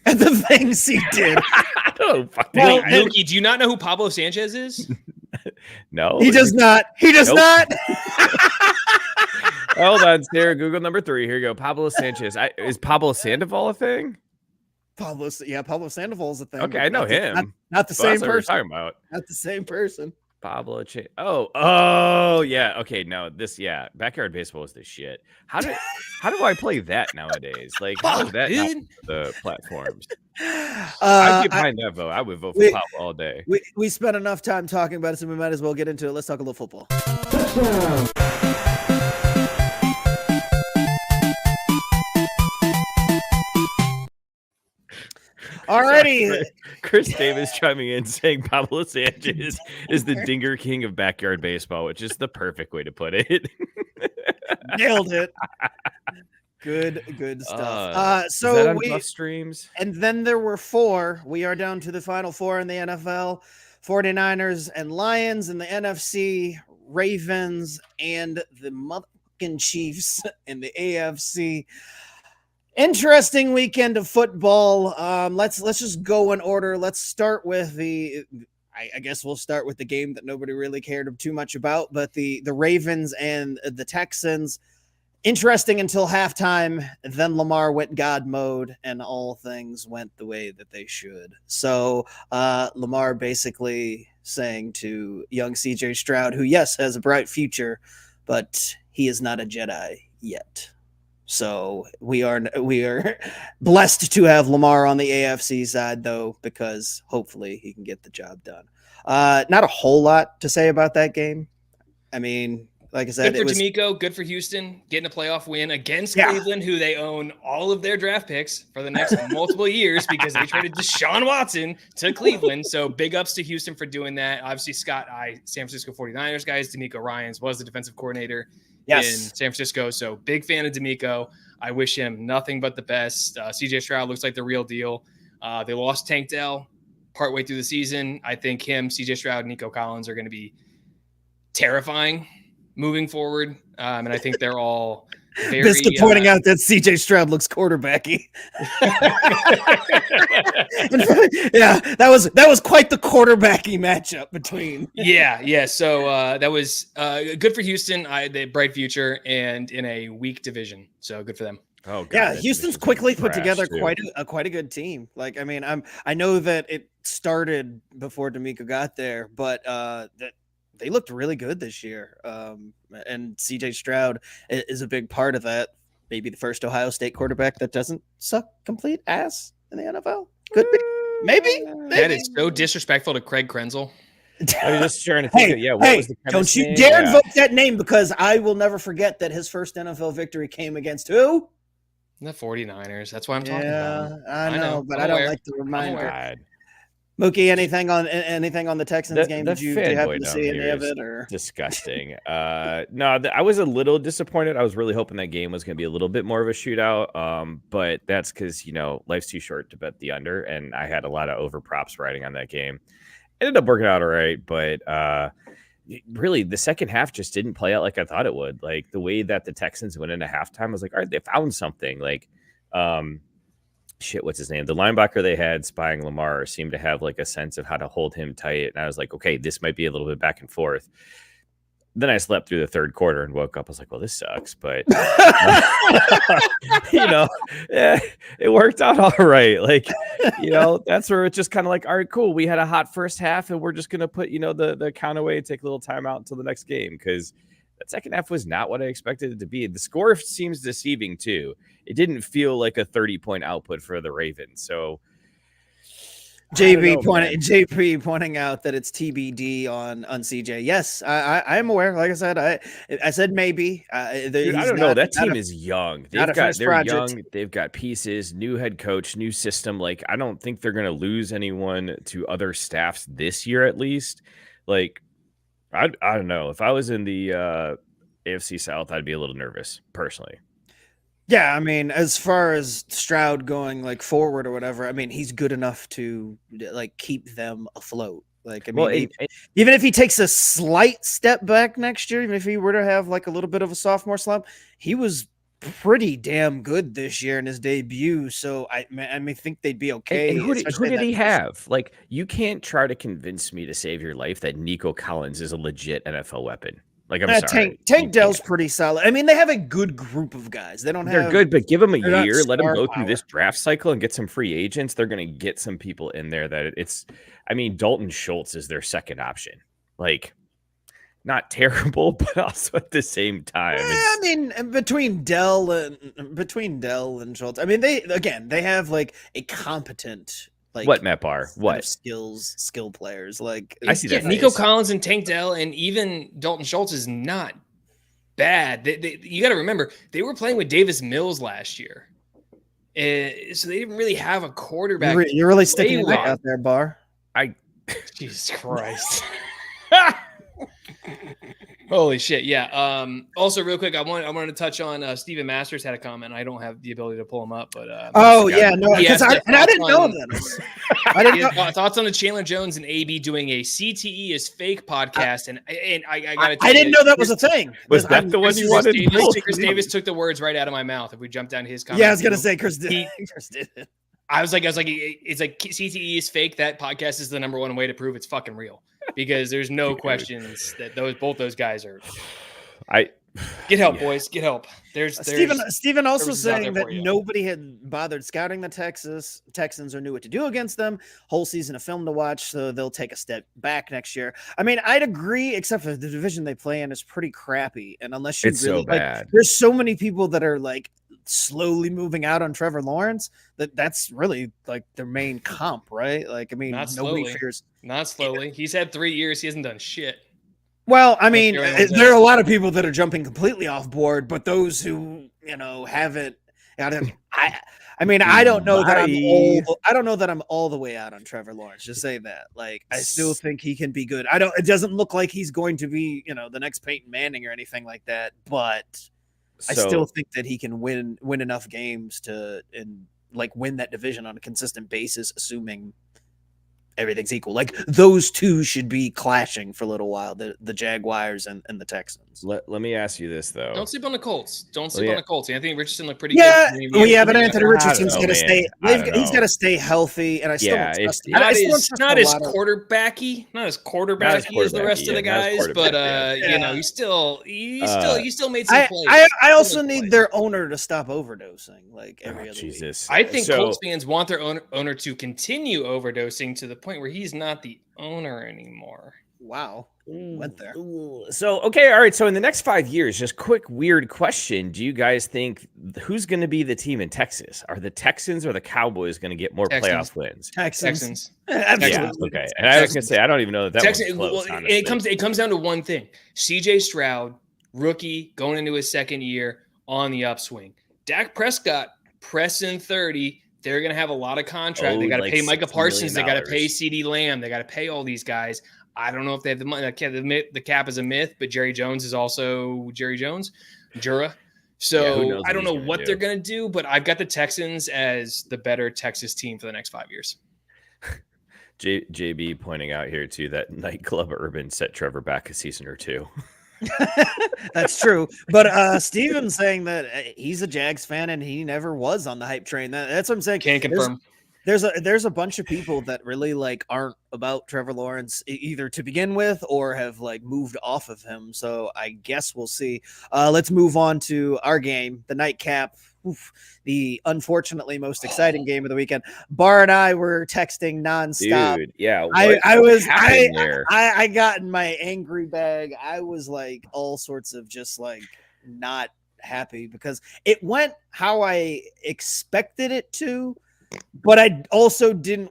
And the things he did. Wait, Mookie, do you not know who Pablo Sanchez is? No. He does not. He does not. Hold on, Sarah. Google number 3. Here you go. Pablo Sanchez. Is Pablo Sandoval a thing? Pablo Sandoval is a thing. Okay, I know him. Not the same person. Talking about. Not the same person. Pablo. Oh, yeah. Okay, no, backyard baseball is the shit. How do I play that nowadays? Like, how is that not the platforms? I'd get behind that vote. I would vote for Pablo all day. We spent enough time talking about it, so we might as well get into it. Let's talk a little football. Alrighty. Chris Davis chiming in saying Pablo Sanchez is the Dinger King of backyard baseball, which is the perfect way to put it. Nailed it. Good stuff. So is that on Buff Streams? And then there were 4. We are down to the final 4 in the NFL: 49ers and Lions, in the NFC, Ravens and the motherfucking Chiefs in the AFC. Interesting weekend of football. Let's just go in order. Let's start with I guess we'll start with the game that nobody really cared too much about, but the Ravens and the Texans. Interesting until halftime. Then Lamar went God mode, and all things went the way that they should. So Lamar basically saying to young CJ Stroud, who yes has a bright future, but he is not a Jedi yet. So we are blessed to have Lamar on the AFC side, though, because hopefully he can get the job done. Not a whole lot to say about that game. I mean, like I said, good for D'Amico, good for Houston, getting a playoff win against Cleveland, who they own all of their draft picks for the next multiple years because they traded Deshaun Watson to Cleveland. So big ups to Houston for doing that. Obviously, San Francisco 49ers guys, D'Amico Ryans was the defensive coordinator in San Francisco. So big fan of D'Amico. I wish him nothing but the best. CJ Stroud looks like the real deal. They lost Tank Dell partway through the season. I think him, CJ Stroud, and Nico Collins are going to be terrifying moving forward. And I think they're all very... Biscuit pointing out that CJ Stroud looks quarterbacky. Yeah, that was quite the quarterbacky matchup between. Yeah. So that was good for Houston. The bright future and in a weak division. So good for them. Oh God, yeah, Houston's quickly put together too. quite a good team. Like, I mean, I know that it started before D'Amico got there, but that they looked really good this year. And CJ Stroud is a big part of that. Maybe the first Ohio State quarterback that doesn't suck complete ass in the NFL. Could be. Maybe. That is so disrespectful to Craig Krenzel. I was just trying to think what was the don't you dare invoke that name, because I will never forget that his first NFL victory came against who? The 49ers. That's what I'm talking about. I know, but I don't like the reminder. Mookie, anything on the Texans game? Did you happen to see any of it? Or disgusting? No, I was a little disappointed. I was really hoping that game was going to be a little bit more of a shootout. But that's because life's too short to bet the under, and I had a lot of over props riding on that game. Ended up working out all right, but really the second half just didn't play out like I thought it would. Like the way that the Texans went into halftime, I was like, all right, they found something. Like, what's his name? The linebacker they had spying Lamar seemed to have like a sense of how to hold him tight. And I was like, okay, this might be a little bit back and forth. Then I slept through the third quarter and woke up. I was like, well, this sucks. But, it worked out all right. Like, that's where it's just kind of like, all right, cool. We had a hot first half and we're just going to put, the count away and take a little time out until the next game. Because that second half was not what I expected it to be. The score seems deceiving too. It didn't feel like a 30-point output for the Ravens. So JP pointing out that it's TBD on CJ. Yes, I am aware. Like I said, I said maybe. Dude, I don't know. That team is young. They're young. They've got pieces, new head coach, new system. Like, I don't think they're going to lose anyone to other staffs this year, at least. Like, I don't know. If I was in the AFC South, I'd be a little nervous personally. Yeah, I mean, as far as Stroud going like forward or whatever, I mean, he's good enough to like keep them afloat. Like, I mean, even if he takes a slight step back next year, even if he were to have like a little bit of a sophomore slump, he was pretty damn good this year in his debut. So I think they'd be okay. And who did he have? Like, you can't try to convince me to save your life that Nico Collins is a legit NFL weapon. Like, I'm sorry. Tank Dell's pretty solid. I mean, they have a good group of guys. They're good, but give them a year. Let them go through this draft cycle and get some free agents. They're going to get some people in there I mean, Dalton Schultz is their second option. Like, not terrible, but also at the same time. I mean, between Dell and Schultz, I mean, they have like a competent. Like, what, Matt Barr? What skill players? Like, I see that. Nico Collins and Tank Dell and even Dalton Schultz is not bad. You got to remember they were playing with Davis Mills last year, so they didn't really have a quarterback. You're really sticking your neck out there, Barr. Jesus Christ. Holy shit. Yeah. Also, real quick, I wanted to touch on Stephen Masters had a comment. I don't have the ability to pull him up, but I didn't know that. I didn't know thoughts on the Chandler Jones and AB doing a CTE is fake podcast, and I gotta. I didn't know that was a thing. Was that the one you wanted? Chris Davis took the words right out of my mouth. If we jump down to his comment, yeah, I was gonna say Chris did. I was like, it's like CTE is fake. That podcast is the number one way to prove it's fucking real, because there's no questions that both those guys are. Get help, boys. Get help. There's Stephen also saying that nobody had bothered scouting the Texans or knew what to do against them. Whole season of film to watch, so they'll take a step back next year. I mean, I'd agree, except for the division they play in is pretty crappy, and unless you really, so bad. There's so many people that are like slowly moving out on Trevor Lawrence that's really like their main comp, right? Like, I mean, nobody fears. Not slowly. He's had 3 years. He hasn't done shit. Well, I mean, there are a lot of people that are jumping completely off board, but those who, haven't, I mean, I don't know that I'm all the way out on Trevor Lawrence. Just say that. Like, I still think he can be good. It doesn't look like he's going to be, the next Peyton Manning or anything like that, but I still think that he can win enough games to win that division on a consistent basis, assuming everything's equal. Like, those two should be clashing for a little while, the Jaguars and the Texans. Let me ask you this, though. Don't sleep on the Colts. On the Colts. Anthony Richardson looked pretty good. Yeah, but Anthony Richardson's going to stay. He's got to stay healthy, and I still don't trust him. Not as quarterbacky as the rest of the guys, but he still made some plays. I also need their owner to stop overdosing like every other week. I think Colts fans want their owner to continue overdosing to the point where he's not the owner anymore. Wow. Went there. So, okay. All right. So in the next 5 years, just quick, weird question. Do you guys think who's going to be the team in Texas? Are the Texans or the Cowboys going to get more playoff wins? Texans. Yeah. Okay. And I was going to say, I don't even know that Texans, one's close, it comes down to one thing. CJ Stroud, rookie, going into his second year on the upswing. Dak Prescott, pressing 30. They're going to have a lot of contract. They got to pay Micah Parsons. They got to pay CeeDee Lamb. They got to pay all these guys. I don't know if they have the money. The cap is a myth, but Jerry Jones is also Jerry Jones, Jura. So I don't know what they're going to do, but I've got the Texans as the better Texas team for the next 5 years. JB pointing out here too that Nightclub Urban set Trevor back a season or two. That's true, but Steven's saying that he's a Jags fan and he never was on the hype train. That's what I'm saying. Can't confirm. There's a bunch of people that really aren't about Trevor Lawrence either to begin with or have moved off of him. So I guess we'll see. Let's move on to our game, the nightcap. The unfortunately most exciting game of the weekend. Barr and I were texting nonstop. Dude, yeah. I got in my angry bag. I was all sorts of just not happy because it went how I expected it to. But I also didn't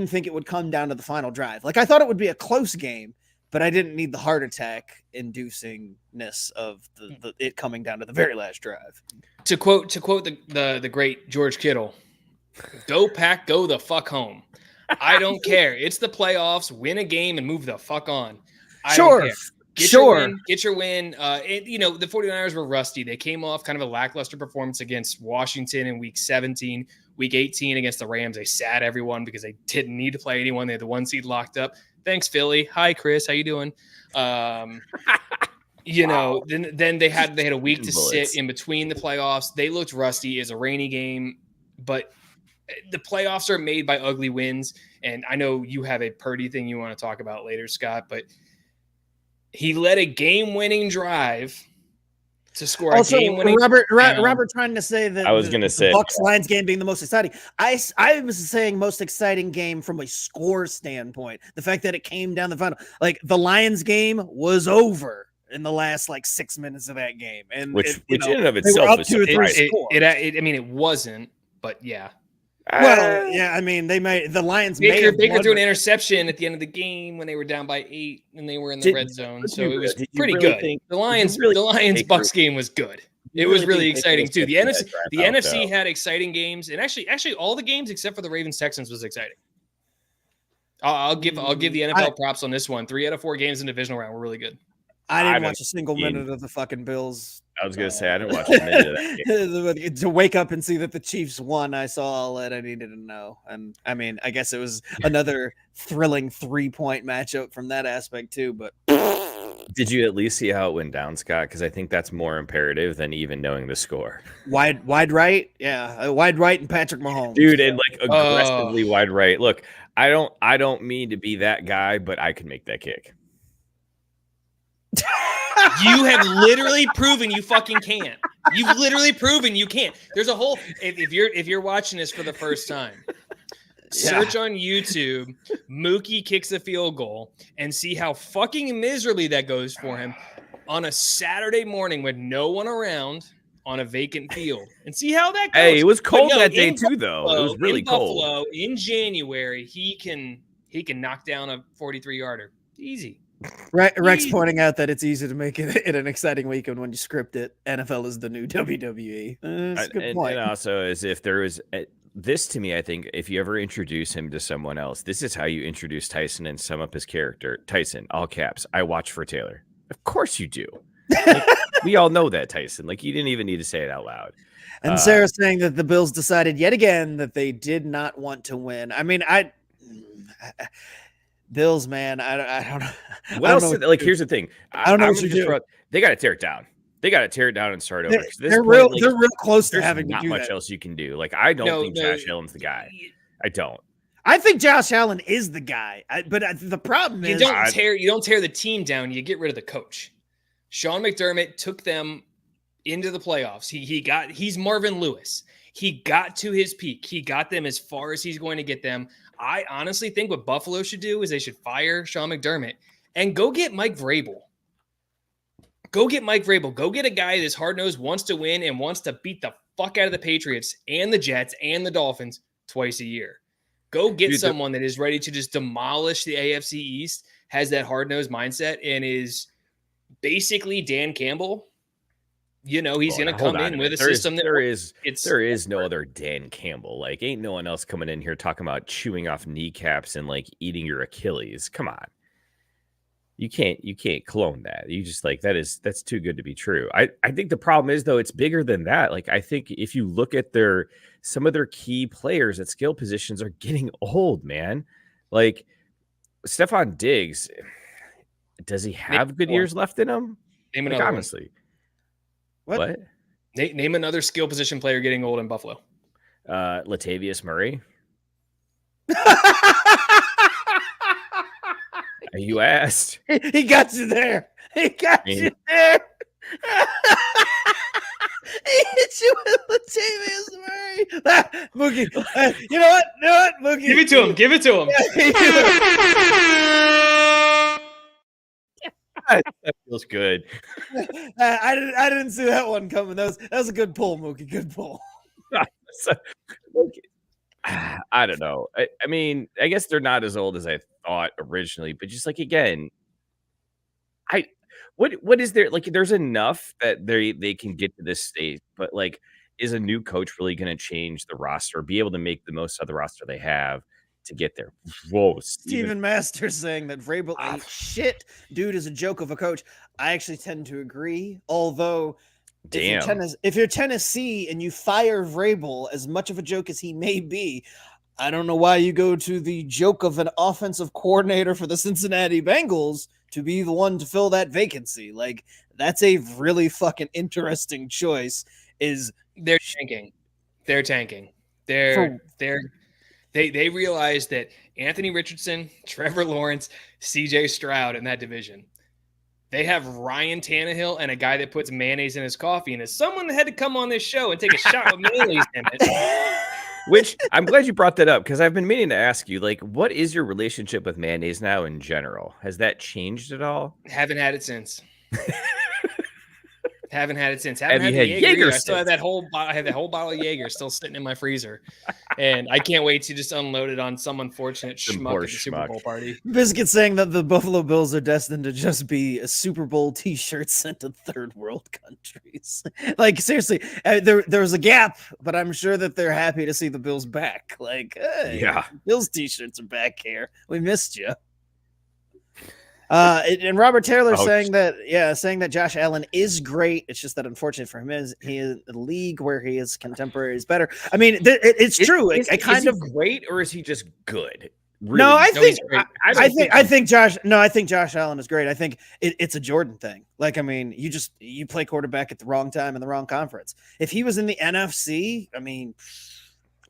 think it would come down to the final drive. Like I thought it would be a close game, but I didn't need the heart attack inducingness of it coming down to the very last drive. To quote the great George Kittle, "Go Pack, go the fuck home." I don't care. It's the playoffs. Win a game and move the fuck on. I don't care. Get your win. The 49ers were rusty. They came off kind of a lackluster performance against Washington in week 17. Week 18 against the Rams, they sat everyone because they didn't need to play anyone. They had the 1 seed locked up. Thanks, Philly. Hi, Chris. How you doing? Then they had a week to sit in between the playoffs. They looked rusty. It's a rainy game, but the playoffs are made by ugly wins. And I know you have a Purdy thing you want to talk about later, Scott, but he led a game-winning drive to score also, a game-winning. Robert trying to say that I was going to say Bucs Lions game being the most exciting. I was saying most exciting game from a score standpoint. The fact that it came down the final, like the Lions game was over in the last 6 minutes of that game, and which in and of itself is surprising. It wasn't, but yeah. Well, yeah, I mean, the Lions. Baker threw an interception at the end of the game when they were down by 8 and they were in the red zone, so it was pretty good. The Lions Bucs game was good. It was really exciting too. The NFC had exciting games, and actually all the games except for the Ravens Texans was exciting. I'll give the NFL props on this one. 3 out of 4 games in the divisional round were really good. I didn't watch a single minute of the fucking Bills. I was going to say, I didn't watch a minute of that game. To wake up and see that the Chiefs won, I saw all that I needed to know. And I mean, I guess it was another thrilling 3-point matchup from that aspect too. But did you at least see how it went down, Scott? Because I think that's more imperative than even knowing the score. Wide right? Yeah. Wide right and Patrick Mahomes. Dude, and aggressively wide right. Look, I don't mean to be that guy, but I can make that kick. You have literally proven you fucking can't. You've literally proven you can't. There's a whole if you're watching this for the first time, search on YouTube, Mookie kicks a field goal and see how fucking miserably that goes for him on a Saturday morning with no one around on a vacant field. And see how that goes. Hey, it was cold that day too, though. It was really cold. Buffalo, in January, he can knock down a 43-yarder. Easy. Rex pointing out that it's easy to make it an exciting weekend when you script it. NFL is the new WWE. That's a good point. And also, as if there was this to me, I think if you ever introduce him to someone else, this is how you introduce Tyson and sum up his character. Tyson, all caps. I watch for Taylor. Of course you do. We all know that, Tyson. You didn't even need to say it out loud. And Sarah's saying that the Bills decided yet again that they did not want to win. I mean, Bills, man, I don't know. Here's the thing. I don't know what you do. They got to tear it down. They got to tear it down and start over. They're real close to having not to do much that. else you can do. I don't think Josh Allen's the guy. I don't. I think Josh Allen is the guy. But the problem is you don't tear the team down. You get rid of the coach. Sean McDermott took them into the playoffs. He's Marvin Lewis. He got to his peak. He got them as far as he's going to get them. I honestly think what Buffalo should do is they should fire Sean McDermott and go get Mike Vrabel. Go get Mike Vrabel. Go get a guy that's hard-nosed, wants to win, and wants to beat the fuck out of the Patriots and the Jets and the Dolphins twice a year. Go get someone that is ready to just demolish the AFC East, has that hard-nosed mindset, and is basically Dan Campbell. He's going to come in with a system there is no other Dan Campbell. Ain't no one else coming in here talking about chewing off kneecaps and eating your Achilles. Come on. You can't clone that. You just that's too good to be true. I think the problem is though, it's bigger than that. I think if you look at some of their key players at skill positions are getting old, man. Stephon Diggs, does he have good years left in him? Honestly. What? Name another skill position player getting old in Buffalo. Latavius Murray. You asked. He got you there. He got you there. He hit you with Latavius Murray. Mookie. You know what, Mookie? Give it to him. That feels good. I didn't see that one coming. That was a good pull, Mookie. Good pull. I don't know. I mean, I guess they're not as old as I thought originally, but just like again, I what is there like there's enough that they can get to this stage, but like is a new coach really going to change the roster, be able to make the most of the roster they have to get there? Whoa, Steven Masters saying that Vrabel ain't shit. Dude is a joke of a coach. I actually tend to agree. Although, if you're Tennessee and you fire Vrabel, as much of a joke as he may be, I don't know why you go to the joke of an offensive coordinator for the Cincinnati Bengals to be the one to fill that vacancy. Like, that's a really fucking interesting choice. They're tanking. They're tanking. They realize that Anthony Richardson, Trevor Lawrence, CJ Stroud in that division. They have Ryan Tannehill and a guy that puts mayonnaise in his coffee. And as someone that had to come on this show and take a shot with mayonnaise in it. Which I'm glad you brought that up because I've been meaning to ask you, like, what is your relationship with mayonnaise now in general? Has that changed at all? Haven't had it since. Haven't had it since. Have you had Jaeger? I still have that whole. I have that whole bottle of Jaeger still sitting in my freezer, and I can't wait to just unload it on some unfortunate schmuck at the Super Bowl party. Biscuit saying that the Buffalo Bills are destined to just be a Super Bowl T-shirt sent to third world countries. Like seriously, there's a gap, but I'm sure that they're happy to see the Bills back. Like, hey, yeah, Bills T-shirts are back here. We missed you. And Robert Taylor saying that Josh Allen is great. It's just that unfortunate for him he is a league where he is contemporary is better. I mean, it's true. Is he great or is he just good? Really? No, I think Josh Allen is great. I think it's a Jordan thing. Like, I mean, you play quarterback at the wrong time in the wrong conference. If he was in the NFC, I mean.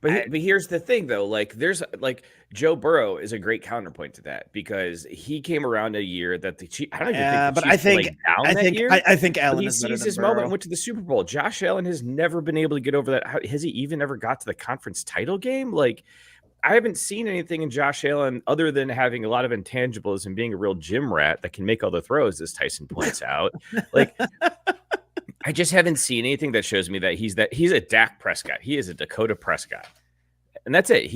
But here's the thing, though. Like, there's like Joe Burrow is a great counterpoint to that because he came around a year that the Chiefs. I don't even think I think Allen he seized his moment and went to the Super Bowl. Josh Allen has never been able to get over that. Has he even ever got to the conference title game? Like, I haven't seen anything in Josh Allen other than having a lot of intangibles and being a real gym rat that can make all the throws, as Tyson points out. Like. I just haven't seen anything that shows me that he's a Dak Prescott. He is a Dakota Prescott. And that's it.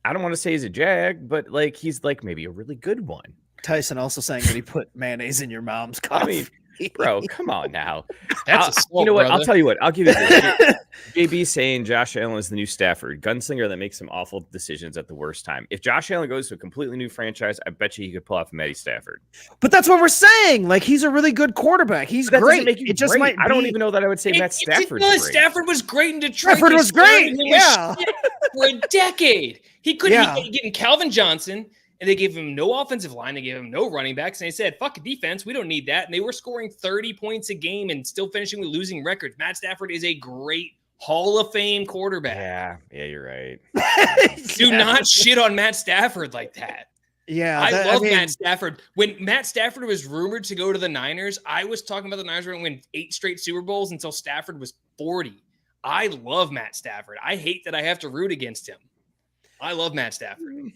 I don't want to say he's a Jag, but like he's like maybe a really good one. Tyson also saying that he put mayonnaise in your mom's coffee. I mean, bro, come on now. That's you know what? Brother. I'll tell you what. I'll give you this. JB saying Josh Allen is the new Stafford, gunslinger that makes some awful decisions at the worst time. If Josh Allen goes to a completely new franchise, I bet you he could pull off Matty Stafford. But that's what we're saying. Like, he's a really good quarterback. He's great. It just might. I don't even know that I would say Matt Stafford. Stafford was great in Detroit. Stafford was great. Yeah, for a decade. He couldn't be getting Calvin Johnson. And they gave him no offensive line. They gave him no running backs. And they said, fuck defense. We don't need that. And they were scoring 30 points a game and still finishing with losing records. Matt Stafford is a great Hall of Fame quarterback. Yeah, you're right. Do not shit on Matt Stafford like that. Yeah. I love Matt Stafford. When Matt Stafford was rumored to go to the Niners, I was talking about the Niners were going to win 8 straight Super Bowls until Stafford was 40. I love Matt Stafford. I hate that I have to root against him. I love Matt Stafford.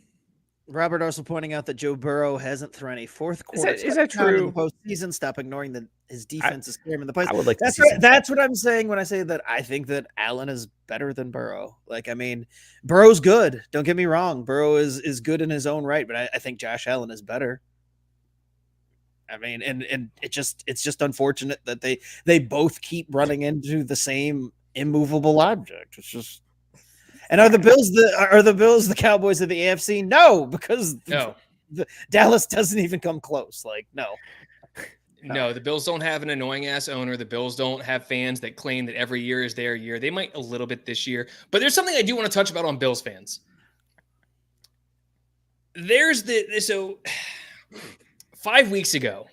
Robert also pointing out that Joe Burrow hasn't thrown a fourth quarter. Is that true? In the postseason, stop ignoring that his defense is scaring him in the playoffs. I would like that's what I'm saying when I say that I think that Allen is better than Burrow. Like, I mean, Burrow's good. Don't get me wrong. Burrow is good in his own right, but I think Josh Allen is better. I mean, and it's just unfortunate that they both keep running into the same immovable object. It's just. And are the Bills the Cowboys of the AFC? No, because Dallas doesn't even come close. Like, no. No, the Bills don't have an annoying ass owner. The Bills don't have fans that claim that every year is their year. They might a little bit this year, but there's something I do want to touch about on Bills fans. So 5 weeks ago,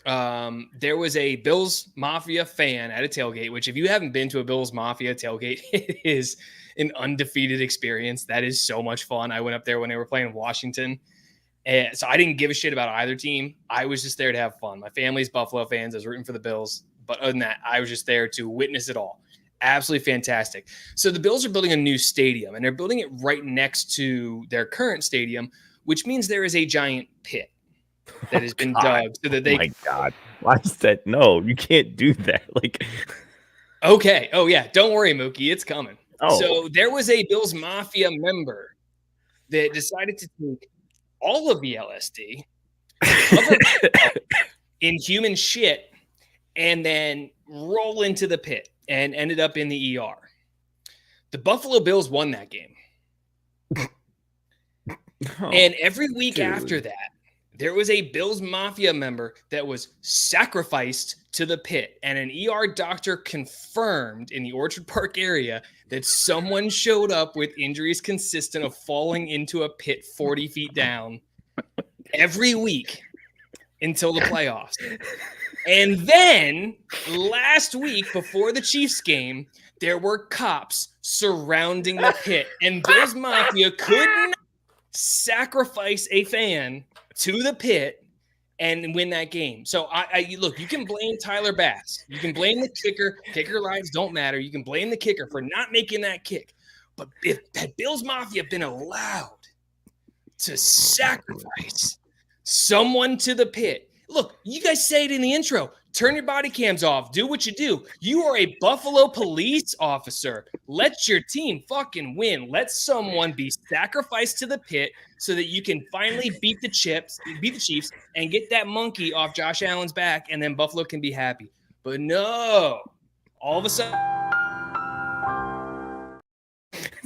there was a Bills Mafia fan at a tailgate, which if you haven't been to a Bills Mafia tailgate, it is an undefeated experience. That is so much fun. I went up there when they were playing Washington. And so I didn't give a shit about either team. I was just there to have fun. My family's Buffalo fans. I was rooting for the Bills. But other than that, I was just there to witness it all. Absolutely fantastic. So the Bills are building a new stadium, and they're building it right next to their current stadium, which means there is a giant pit that has been dug so that they. Oh my God. Why is that? No, you can't do that. Like. Okay. Oh, yeah. Don't worry, Mookie. It's coming. So there was a Bills Mafia member that decided to take all of the LSD, cover it in human shit, and then roll into the pit and ended up in the ER. The Buffalo Bills won that game. And every week after that, there was a Bills Mafia member that was sacrificed to the pit, and an ER doctor confirmed in the Orchard Park area that someone showed up with injuries consistent of falling into a pit 40 feet down every week until the playoffs. And then last week before the Chiefs game, there were cops surrounding the pit, and Bills Mafia couldn't sacrifice a fan to the pit and win that game. So I look, you can blame Tyler Bass. You can blame the kicker. Kicker lives don't matter. You can blame the kicker for not making that kick. But if had Bills Mafia been allowed to sacrifice someone to the pit, look, you guys say it in the intro. Turn your body cams off. Do what you do. You are a Buffalo police officer. Let your team fucking win. Let someone be sacrificed to the pit so that you can finally beat the Chiefs, and get that monkey off Josh Allen's back, and then Buffalo can be happy. But no, all of a sudden,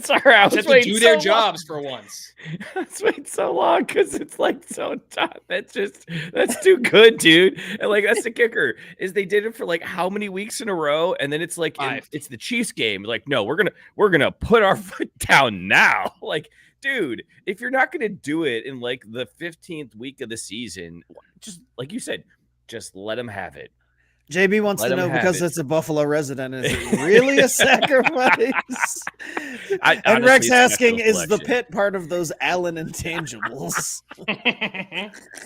sorry, I was have to do their jobs for once. Let's wait so long because it's like so tough. That's too good, dude. And like that's the kicker is they did it for like how many weeks in a row, and then it's like it's the Chiefs game. Like, no, we're gonna put our foot down now. Like, dude, if you're not gonna do it in like the 15th week of the season, just like you said, just let them have it. JB wants to know because it's a Buffalo resident. Is it really a sacrifice? And Rex asking, is the pit part of those Allen intangibles?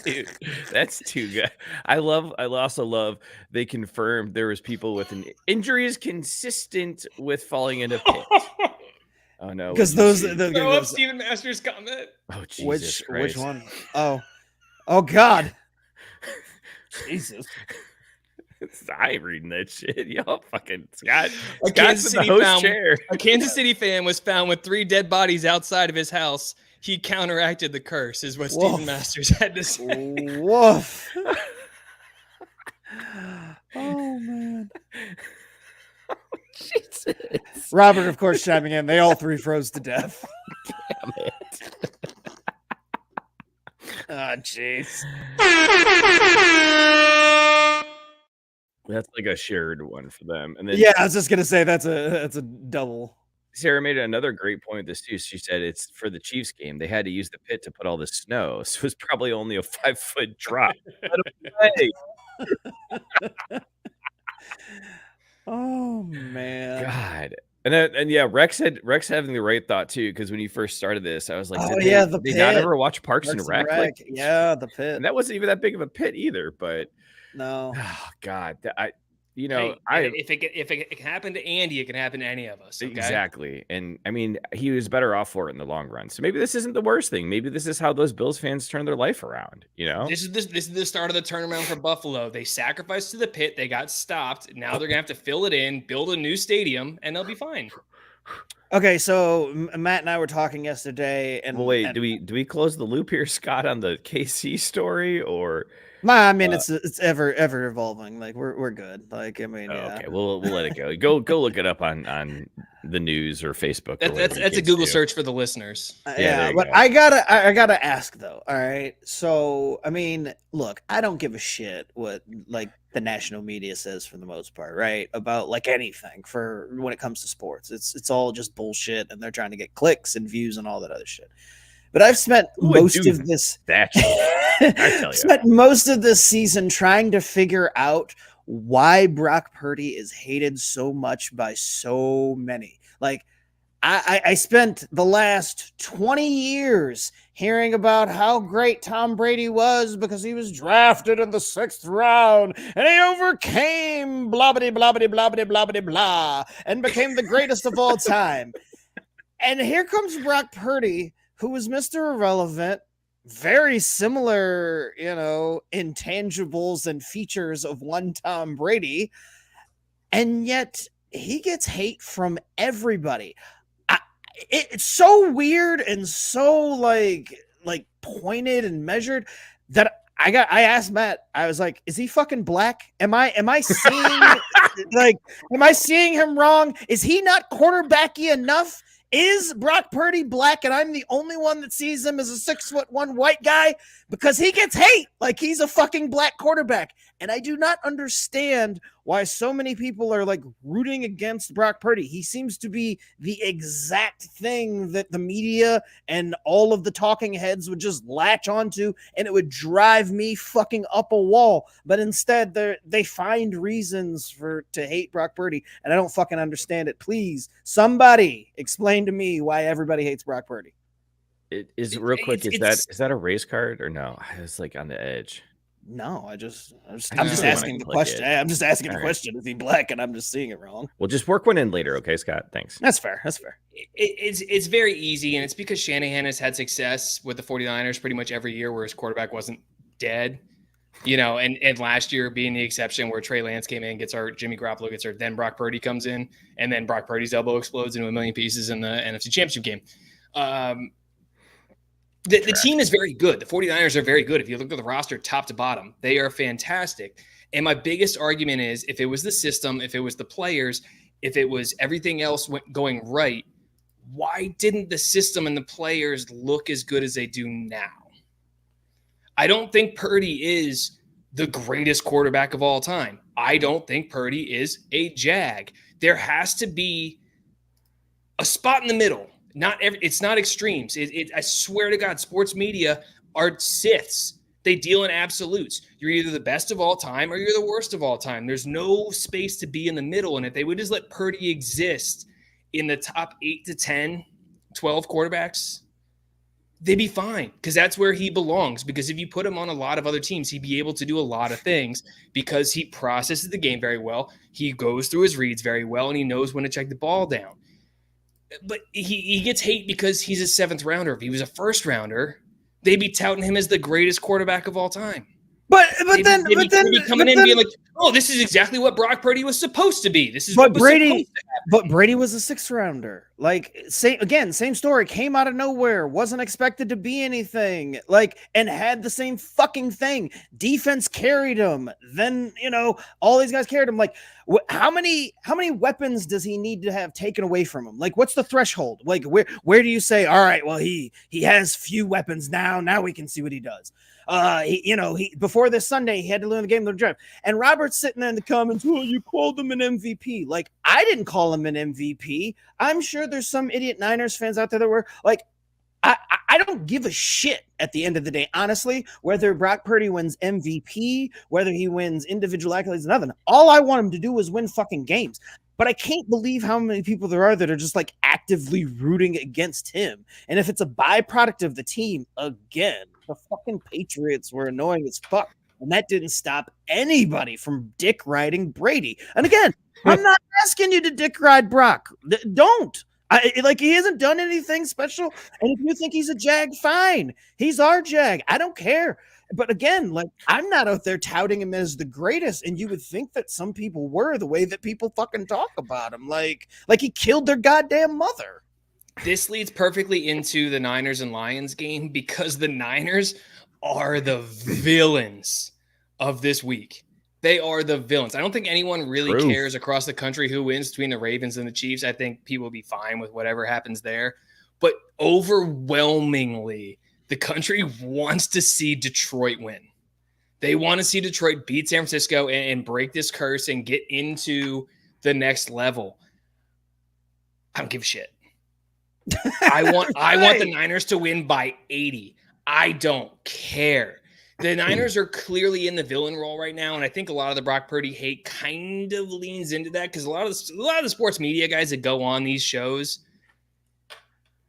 Dude, that's too good. I also love they confirmed there was people with an injuries consistent with falling in a pit. Oh no! Because throw up Stephen Masters' comment. Oh Jesus! Which one? Oh God! Jesus! I'm reading that shit. Yo, fucking Scott. A Kansas City fan was found with 3 dead bodies outside of his house. He counteracted the curse, is what Stephen Masters had to say. Woof. Oh man. Jesus. Robert, of course, chiming in. They all 3 froze to death. Damn it. Oh, jeez. That's like a shared one for them. And then I was just gonna say that's a double. Sarah made another great point this too. She said it's for the Chiefs game. They had to use the pit to put all the snow. So it was probably only a 5-foot drop. Oh man. God. And Rex having the right thought too, because when you first started this, I was like, the pit. Not ever watch Parks and Rec? Like, the pit. And that wasn't even that big of a pit either, but no. Oh God. If it can happen to Andy, it can happen to any of us. Okay? Exactly. And I mean, he was better off for it in the long run. So maybe this isn't the worst thing. Maybe this is how those Bills fans turn their life around. You know, this is the start of the turnaround for Buffalo. They sacrificed to the pit. They got stopped. Now they're gonna have to fill it in, build a new stadium, and they'll be fine. Okay, so Matt and I were talking yesterday, and wait, do we close the loop here, Scott, on the KC story, or? I mean, it's ever evolving. Like we're good. Like I mean, okay, we'll let it go. Go look it up on the news or Facebook. That's a Google search for the listeners. But I gotta ask though. All right, so I mean, look, I don't give a shit what like the national media says for the most part, right? About like anything for when it comes to sports. It's all just bullshit, and they're trying to get clicks and views and all that other shit. But I've spent most of this season trying to figure out why Brock Purdy is hated so much by so many. Like I spent the last 20 years hearing about how great Tom Brady was because he was drafted in the 6th round and he overcame blah blah blah blah blah blah blah blah and became the greatest of all time. And here comes Brock Purdy, who was Mr. Irrelevant, very similar, intangibles and features of one Tom Brady, and yet he gets hate from everybody. it's so weird and so like pointed and measured that I asked Matt, I was like, is he fucking black? Am I seeing am I seeing him wrong? Is he not quarterbacky enough? Is Brock Purdy black and I'm the only one that sees him as a 6'1" white guy? Because he gets hate like he's a fucking black quarterback. And I do not understand why so many people are like rooting against Brock Purdy. He seems to be the exact thing that the media and all of the talking heads would just latch onto, and it would drive me fucking up a wall. But instead, they find reasons to hate Brock Purdy, and I don't fucking understand it. Please, somebody explain to me why everybody hates Brock Purdy. Is that a race card or no? I was like on the edge. No, I'm just asking the question. I'm just asking the question. Is he black? And I'm just seeing it wrong. We'll just work one in later, okay, Scott? Thanks. That's fair. It's very easy, and it's because Shanahan has had success with the 49ers pretty much every year where his quarterback wasn't dead. And last year being the exception where Trey Lance came in, gets hurt, Jimmy Garoppolo gets hurt, then Brock Purdy comes in, and then Brock Purdy's elbow explodes into a million pieces in the NFC Championship game. The team is very good. The 49ers are very good. If you look at the roster top to bottom, they are fantastic. And my biggest argument is if it was the system, if it was the players, if it was everything else going right, why didn't the system and the players look as good as they do now? I don't think Purdy is the greatest quarterback of all time. I don't think Purdy is a Jag. There has to be a spot in the middle. It's not extremes. I swear to God, sports media are Siths. They deal in absolutes. You're either the best of all time or you're the worst of all time. There's no space to be in the middle. And if they would just let Purdy exist in the top 8 to 10, 12 quarterbacks, they'd be fine because that's where he belongs. Because if you put him on a lot of other teams, he'd be able to do a lot of things because he processes the game very well. He goes through his reads very well, and he knows when to check the ball down. But he gets hate because he's a 7th rounder. If he was a 1st rounder, they'd be touting him as the greatest quarterback of all time. But then coming in being like, oh, this is exactly what Brock Purdy was supposed to be. This is but Brady was a 6th rounder. Like same story. Came out of nowhere, wasn't expected to be anything. And had the same fucking thing. Defense carried him. Then all these guys carried him. How many weapons does he need to have taken away from him? What's the threshold? Where do you say, all right, well he has few weapons now. Now we can see what he does. He before this Sunday, he had to learn the game of the draft. And Robert's sitting there in the comments, well, you called him an MVP. I didn't call him an MVP. I'm sure there's some idiot Niners fans out there that were I don't give a shit at the end of the day, honestly, whether Brock Purdy wins MVP, whether he wins individual accolades, nothing. All I want him to do is win fucking games. But I can't believe how many people there are that are just actively rooting against him. And if it's a byproduct of the team, again, the fucking Patriots were annoying as fuck. And that didn't stop anybody from dick riding Brady. And again, I'm not asking you to dick ride Brock. Don't. He hasn't done anything special. And if you think he's a Jag, fine. He's our Jag. I don't care. But again, I'm not out there touting him as the greatest. And you would think that some people were, the way that people fucking talk about him. Like he killed their goddamn mother. This leads perfectly into the Niners and Lions game because the Niners are the villains of this week. They are the villains. I don't think anyone really cares across the country who wins between the Ravens and the Chiefs. I think people will be fine with whatever happens there. But overwhelmingly, the country wants to see Detroit win. They want to see Detroit beat San Francisco and break this curse and get into the next level. I don't give a shit. I want the Niners to win by 80. I don't care. The Niners are clearly in the villain role right now, and I think a lot of the Brock Purdy hate kind of leans into that because a lot of the sports media guys that go on these shows,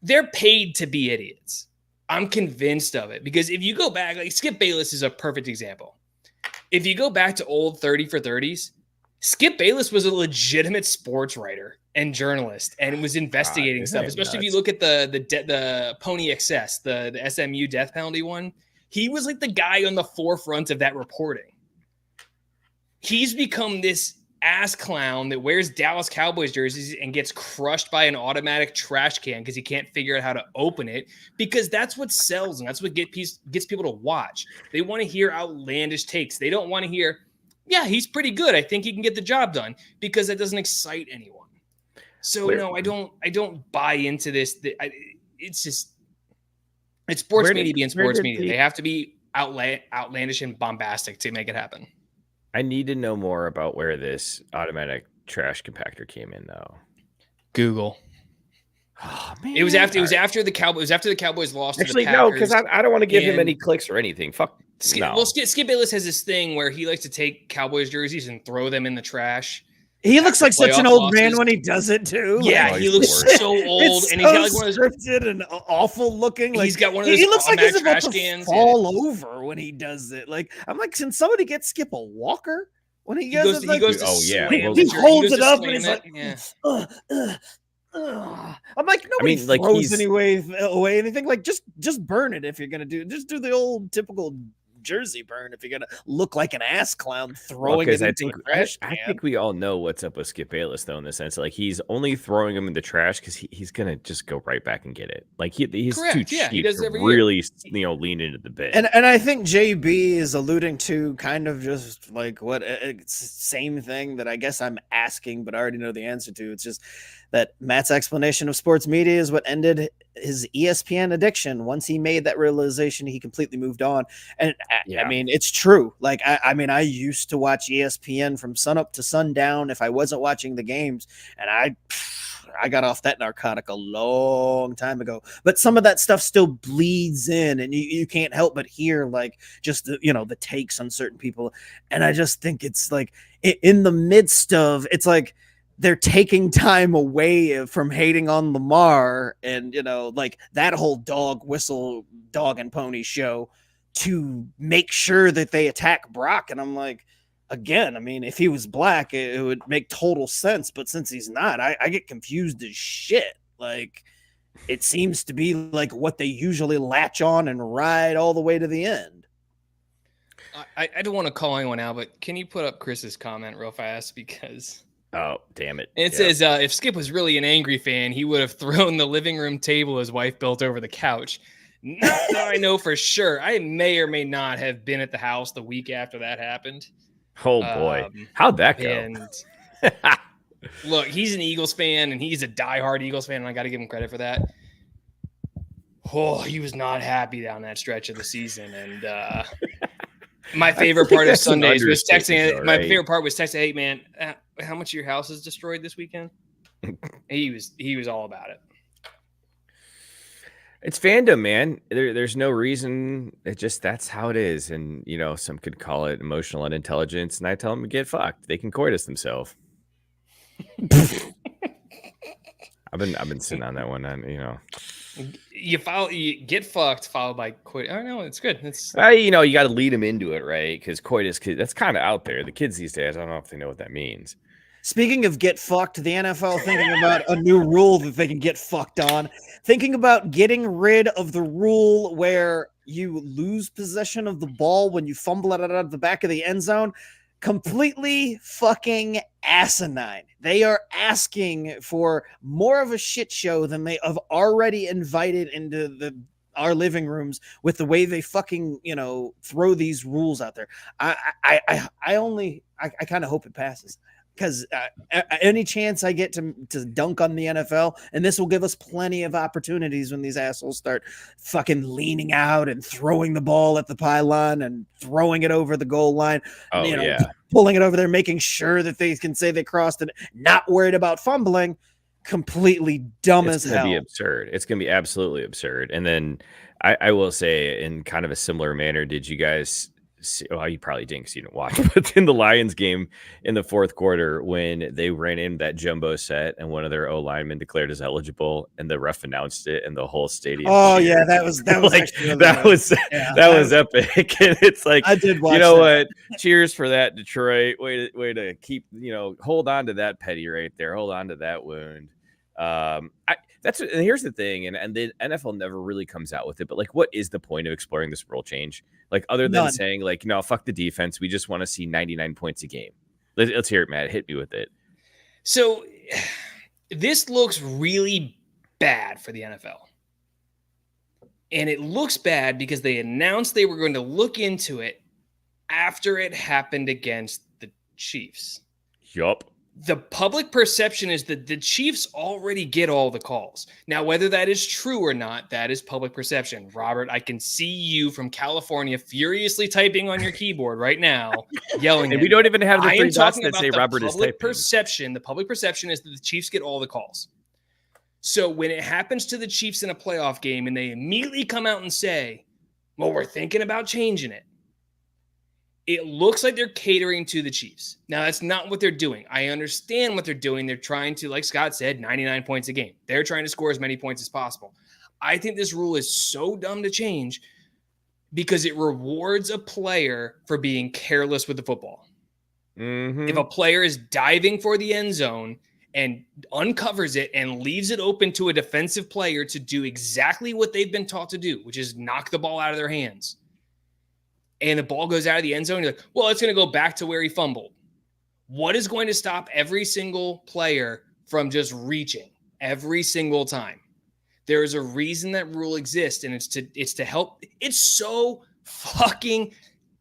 they're paid to be idiots. I'm convinced of it because if you go back, Skip Bayless is a perfect example. If you go back to old 30 for 30s, Skip Bayless was a legitimate sports writer and journalist and was investigating stuff, especially if you look at the Pony Excess, the SMU death penalty one. He was the guy on the forefront of that reporting. He's become this ass clown that wears Dallas Cowboys jerseys and gets crushed by an automatic trash can because he can't figure out how to open it, because that's what sells and that's what gets people to watch. They want to hear outlandish takes. They don't want to hear, yeah, he's pretty good, I think he can get the job done, because that doesn't excite anyone. So no, I don't buy into this. It's sports media being sports media. They have to be outlandish and bombastic to make it happen. I need to know more about where this automatic trash compactor came in, though. Google. Oh man, it was after the Cowboys lost. Actually, to the Packers, no, because I don't want to give him any clicks or anything. Fuck. No. Well, Skip Bayless has this thing where he likes to take Cowboys jerseys and throw them in the trash. He looks like such an old man when he does it too. Yeah, he looks so old, and he's got like one of those scripted and awful looking. Like he's got one of those. He looks like he's about to cans, fall over when he does it. Like I'm like, can somebody get Skip a walker when he does it? He goes to slam he holds it up and he's like, I'm like, nobody throws away anything. Like just burn it if you're gonna do. Just do the old typical jersey burn if you're gonna look like an ass clown throwing it into a trash can. I think we all know what's up with Skip Bayless, though, in the sense like he's only throwing them in the trash because he's gonna just go right back and get it. Like he's too cheap to really lean into the bit. And I think JB is alluding to kind of just like what it's same thing that I guess I'm asking, but I already know the answer to. It's just that Matt's explanation of sports media is what ended his ESPN addiction. Once he made that realization, he completely moved on. And I mean, it's true. Like, I mean, I used to watch ESPN from sunup to sundown if I wasn't watching the games, and I got off that narcotic a long time ago. But some of that stuff still bleeds in, and you can't help but hear like just the takes on certain people. And I just think it's like in the midst of, it's like they're taking time away from hating on Lamar and, like that whole dog and pony show to make sure that they attack Brock. And I'm like, again, I mean, if he was black, it would make total sense. But since he's not, I get confused as shit. Like, it seems to be like what they usually latch on and ride all the way to the end. I don't want to call anyone out, but can you put up Chris's comment real fast? Because... oh, damn it. It says, if Skip was really an angry fan, he would have thrown the living room table his wife built over the couch. Not that I know for sure. I may or may not have been at the house the week after that happened. Oh, boy. How'd that go? And look, he's an Eagles fan, and he's a diehard Eagles fan, and I got to give him credit for that. Oh, he was not happy down that stretch of the season, and my favorite part of Sundays was texting. My favorite part was texting, "Hey man, how much of your house is destroyed this weekend?" He was all about it. It's fandom, man. There's no reason. That's how it is. And some could call it emotional unintelligence. And I tell them to get fucked. They can coitus themselves. I've been sitting on that one. You get fucked followed by coitus. Oh no, it's good. It's you got to lead them into it, right? Because coitus, that's kind of out there. The kids these days, I don't know if they know what that means. Speaking of get fucked, the NFL thinking about a new rule that they can get fucked on. Thinking about getting rid of the rule where you lose possession of the ball when you fumble it out of the back of the end zone. Completely fucking asinine. They are asking for more of a shit show than they have already invited into our living rooms with the way they fucking, throw these rules out there. I kind of hope it passes. Because any chance I get to dunk on the NFL, and this will give us plenty of opportunities when these assholes start fucking leaning out and throwing the ball at the pylon and throwing it over the goal line, pulling it over there, making sure that they can say they crossed it, not worried about fumbling. Completely dumb as hell. It's going to be absurd. It's going to be absolutely absurd. And then I will say, in kind of a similar manner, did you guys... well, you probably didn't because you didn't watch, but in the Lions game in the fourth quarter, when they ran in that jumbo set and one of their O linemen declared as eligible and the ref announced it and the whole stadium. Oh yeah, that was like, that was epic. And it's like, I did watch what? Cheers for that, Detroit. Way to keep, hold on to that petty right there. Hold on to that wound. And here's the thing, and the NFL never really comes out with it, but like, what is the point of exploring this rule change? Like, other than saying, like, no, fuck the defense, we just want to see 99 points a game. Let's hear it, Matt. Hit me with it. So this looks really bad for the NFL. And it looks bad because they announced they were going to look into it after it happened against the Chiefs. Yup. The public perception is that the Chiefs already get all the calls. Now, whether that is true or not, that is public perception. Robert, I can see you from California furiously typing on your keyboard right now, yelling. And we don't even have the 3 dots that say the Robert is typing. The public perception is that the Chiefs get all the calls. So when it happens to the Chiefs in a playoff game and they immediately come out and say, well, we're thinking about changing it, it looks like they're catering to the Chiefs. Now, that's not what they're doing. I understand what they're doing. They're trying to, like Scott said, 99 points a game. They're trying to score as many points as possible. I think this rule is so dumb to change because it rewards a player for being careless with the football. Mm-hmm. If a player is diving for the end zone and uncovers it and leaves it open to a defensive player to do exactly what they've been taught to do, which is knock the ball out of their hands, and the ball goes out of the end zone, you're like, well, it's going to go back to where he fumbled. What is going to stop every single player from just reaching every single time? There is a reason that rule exists, and it's to help. It's so fucking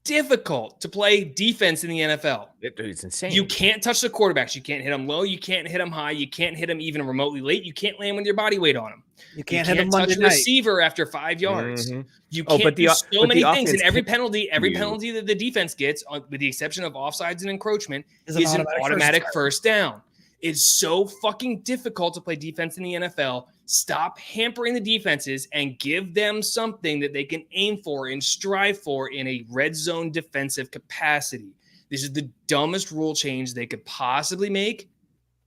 difficult to play defense in the NFL. It's insane. You can't touch the quarterbacks. You can't hit them low. You can't hit them high. You can't hit them even remotely late. You can't land with your body weight on them. You can't hit them touch Monday a night. receiver after 5 yards. Mm-hmm. You can't do so many things. And every penalty you. that the defense gets, with the exception of offsides and encroachment, is an automatic first down. It's so fucking difficult to play defense in the NFL. Stop hampering the defenses and give them something that they can aim for and strive for in a red zone defensive capacity. This is the dumbest rule change they could possibly make.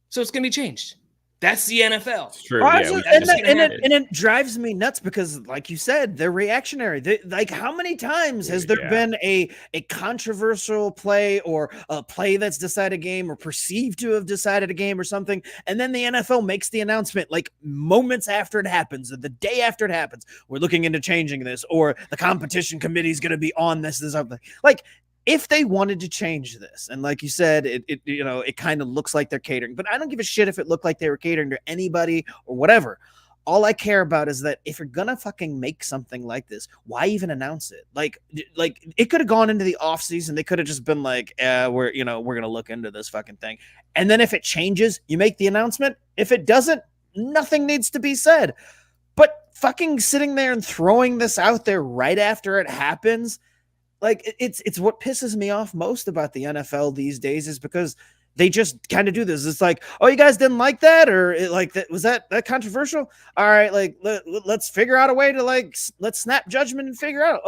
So it's going to be changed. That's the NFL. It's true. And it drives me nuts because, like you said, they're reactionary. Like, how many times has there been a controversial play or a play that's decided a game or perceived to have decided a game or something, and then the NFL makes the announcement like moments after it happens, or the day after it happens, we're looking into changing this, or the competition committee is going to be on this or something. Like, if they wanted to change this, and like you said, it kind of looks like they're catering, but I don't give a shit if it looked like they were catering to anybody or whatever. All I care about is that if you're gonna fucking make something like this, why even announce it? Like it could have gone into the off season. They could have just been like, we're gonna look into this fucking thing. And then if it changes, you make the announcement. If it doesn't, nothing needs to be said. But fucking sitting there and throwing this out there right after it happens, like, it's what pisses me off most about the NFL these days is because they just kind of do this. It's like, oh, you guys didn't like that? Or was that controversial? All right, like, let's figure out a way to, like, let's snap judgment and figure out,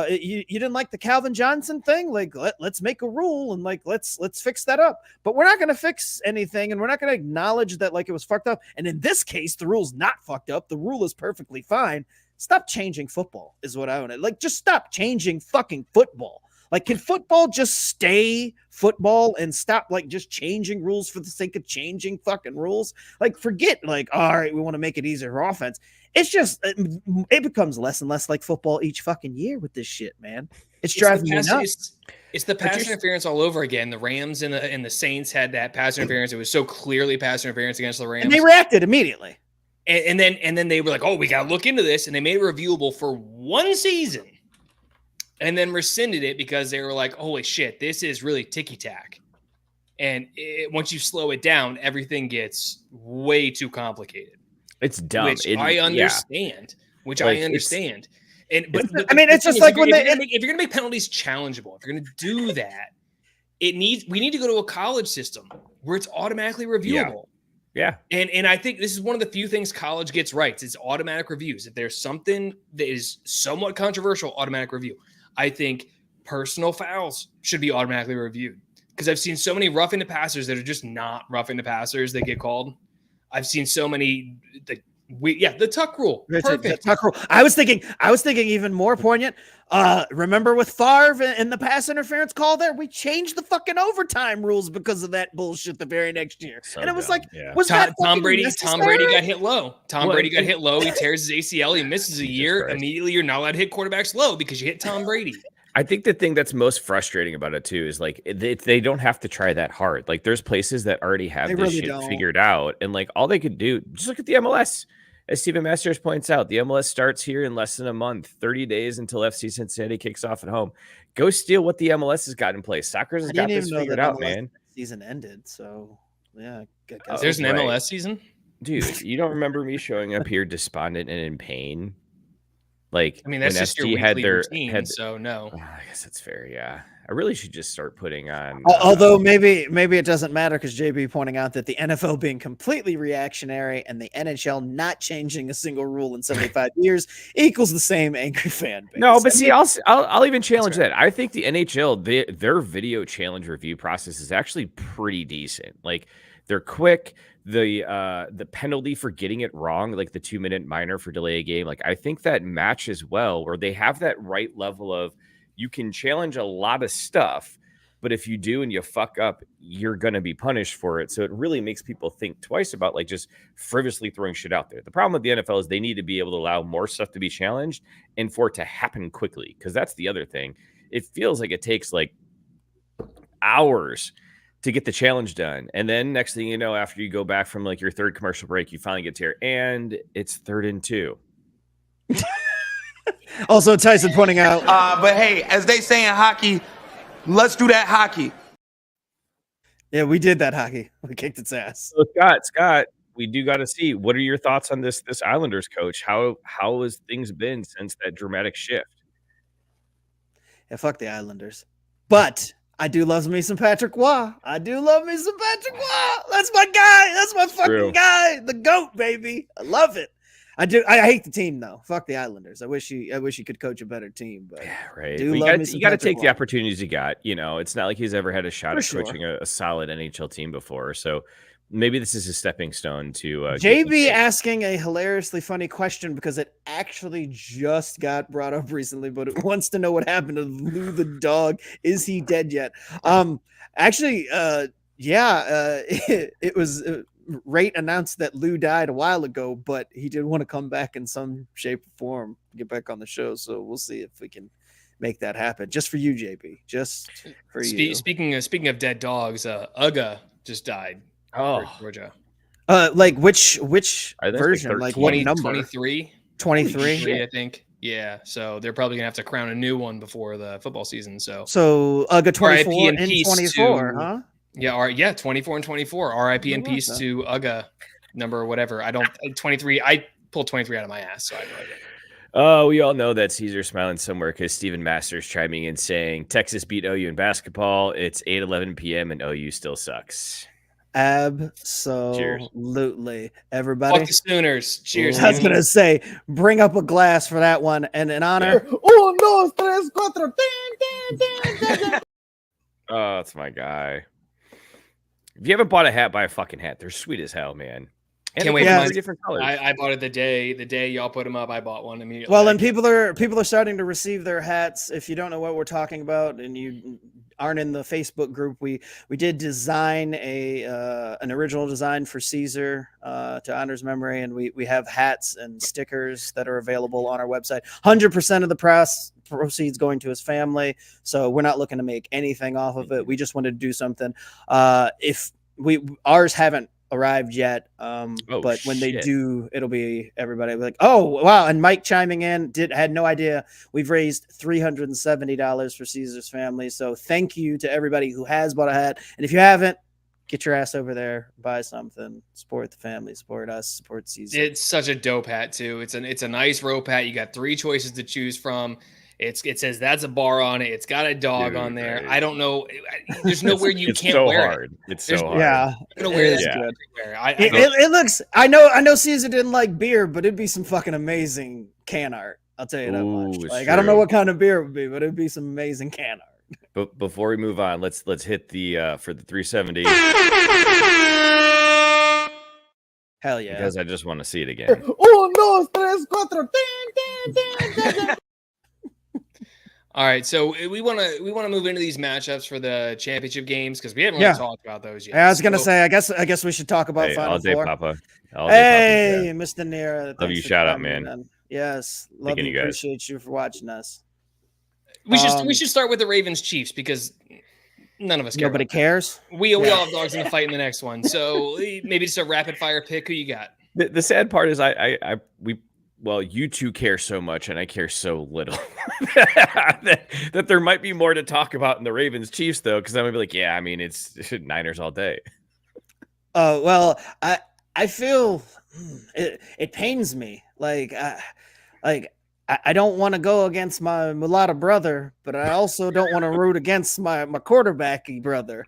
you didn't like the Calvin Johnson thing? Like, let's make a rule and, like, let's fix that up. But we're not going to fix anything, and we're not going to acknowledge that, like, it was fucked up. And in this case, the rule's not fucked up. The rule is perfectly fine. Stop changing football is what I want to, like, just stop changing fucking football. Like, can football just stay football and stop, like, just changing rules for the sake of changing fucking rules? Like, forget, like, all right, we want to make it easier for offense. It's just, it becomes less and less like football each fucking year with this shit, man. It's driving me nuts. It's the pass interference all over again. The Rams and the Saints had that pass interference. It was so clearly pass interference against the Rams. And they reacted immediately. And then they were like, oh, we got to look into this. And they made it reviewable for one season and then rescinded it because they were like, holy shit, this is really ticky-tack. And once you slow it down, everything gets way too complicated. It's dumb. Which I understand. But I mean, it's just like if you're gonna make penalties challengeable, if you're gonna do that, we need to go to a college system where it's automatically reviewable. Yeah. And I think this is one of the few things college gets right. It's automatic reviews. If there's something that is somewhat controversial, automatic review. I think personal fouls should be automatically reviewed because I've seen so many roughing the passers that are just not roughing the passers that get called. I've seen so many the tuck rule. Perfect. The tuck rule. I was thinking even more poignant. Remember with Favre and the pass interference call there? We changed the fucking overtime rules because of that bullshit the very next year. And it was dumb. Was that Tom Brady got hit low. Brady got hit low. He tears his ACL. He misses a year. Immediately, you're not allowed to hit quarterbacks low because you hit Tom Brady. I think the thing that's most frustrating about it too is like they don't have to try that hard. Like there's places that already have this shit figured out, and like all they could do, just look at the MLS. As Stephen Masters points out, the MLS starts here in less than a month, 30 days until FC Cincinnati kicks off at home. Go steal what the MLS has got in place. Soccer's has got this figured out, man. Season ended, so yeah. There's an MLS season, dude. You don't remember me showing up here despondent and in pain? Like, I mean, that's just your weekly routine, so no. I guess that's fair. Yeah, I really should just start putting on. Although maybe it doesn't matter because JB pointing out that the NFL being completely reactionary and the NHL not changing a single rule in 75 years equals the same angry fan base. No, but see, I'll even challenge that. I think the NHL their video challenge review process is actually pretty decent. Like they're quick. The penalty for getting it wrong, like the 2-minute minor for delay a game, like I think that matches well, where they have that right level of you can challenge a lot of stuff, but if you do and you fuck up, you're gonna be punished for it. So it really makes people think twice about like just frivolously throwing shit out there. The problem with the NFL is they need to be able to allow more stuff to be challenged and for it to happen quickly, because that's the other thing. It feels like it takes like hours to get the challenge done. And then next thing you know, after you go back from like your third commercial break, you finally get to here and it's 3rd and 2. Also, Tyson pointing out. But hey, as they say in hockey, let's do that hockey. Yeah, we did that hockey. We kicked its ass. So Scott, we do got to see, what are your thoughts on this Islanders coach? How has things been since that dramatic shift? Yeah, fuck the Islanders. But I do love me some Patrick Waugh. That's my guy. That's my fucking guy. The GOAT, baby. I love it. I do. I hate the team though. Fuck the Islanders. I wish he could coach a better team. But yeah, right. You got to take the opportunities you got. You know, it's not like he's ever had a shot at coaching a solid NHL team before. So maybe this is a stepping stone to JB asking a hilariously funny question because it actually just got brought up recently, but it wants to know what happened to Lou the dog. Is he dead yet? It was Rate announced that Lou died a while ago, but he did want to come back in some shape or form, get back on the show. So we'll see if we can make that happen. Just for you, JB. Just for you. Speaking of dead dogs, Uga just died. Oh, Georgia. Like which version? Like what 20, number? 23. 23, I think. Yeah. So they're probably gonna have to crown a new one before the football season. So Uga 24 and 24, huh? Yeah, 24 and 24. RIP and peace to Uga number whatever. 23. I pulled 23 out of my ass, so I have no idea. We all know that Caesar's smiling somewhere because Stephen Masters chiming in saying Texas beat OU in basketball. It's 8:11 p.m. and OU still sucks. Absolutely. Everybody. Fuck the Sooners. Cheers. I was going to say, bring up a glass for that one. And in honor. Oh, no, 3, 4. Oh, that's my guy. If you haven't bought a hat, buy a fucking hat. They're sweet as hell, man. And can't wait for mine. Different colors. I bought it the day y'all put them up. I bought one immediately. Well, and people are starting to receive their hats. If you don't know what we're talking about and you aren't in the Facebook group, we did design an original design for Caesar to honor his memory, and we have hats and stickers that are available on our website. 100% of the proceeds going to his family, so we're not looking to make anything off of it. We just wanted to do something. Ours haven't arrived yet, but when they do, it'll be everybody like, oh wow. And Mike chiming in had no idea we've raised $370 for Caesar's family, so thank you to everybody who has bought a hat. And if you haven't, get your ass over there, buy something, support the family, support us, support Caesar. It's such a dope hat too. It's a nice rope hat. You got 3 choices to choose from. It says that's a bar on it. It's got a dog on there. Right. I don't know. There's nowhere you can't so wear hard. it. It's so hard. Yeah. I don't wear this. Yeah. It looks. I know Caesar didn't like beer, but it'd be some fucking amazing can art. I'll tell you that much. Like true. I don't know what kind of beer it would be, but it'd be some amazing can art. But before we move on, let's hit the for the 370. Hell yeah! Because I just want to see it again. Oh no, 3, 4. All right, so we want to move into these matchups for the championship games because we haven't really talked about those yet. I was gonna say, I guess we should talk about Final Four. Papa. Hey, Mr. Nera. Love you, shout out, man. Yes, love you. Appreciate you for watching us. We should start with the Ravens Chiefs because none of us care. Nobody cares. We all have dogs in the fight in the next one. So maybe just a rapid fire pick. Who you got? The sad part is you two care so much and I care so little that there might be more to talk about in the Ravens Chiefs though, because I'm gonna be like, yeah, I mean it's Niners all day. Well, I feel it pains me. I don't want to go against my mulatto brother, but I also don't want to root against my quarterbacky brother.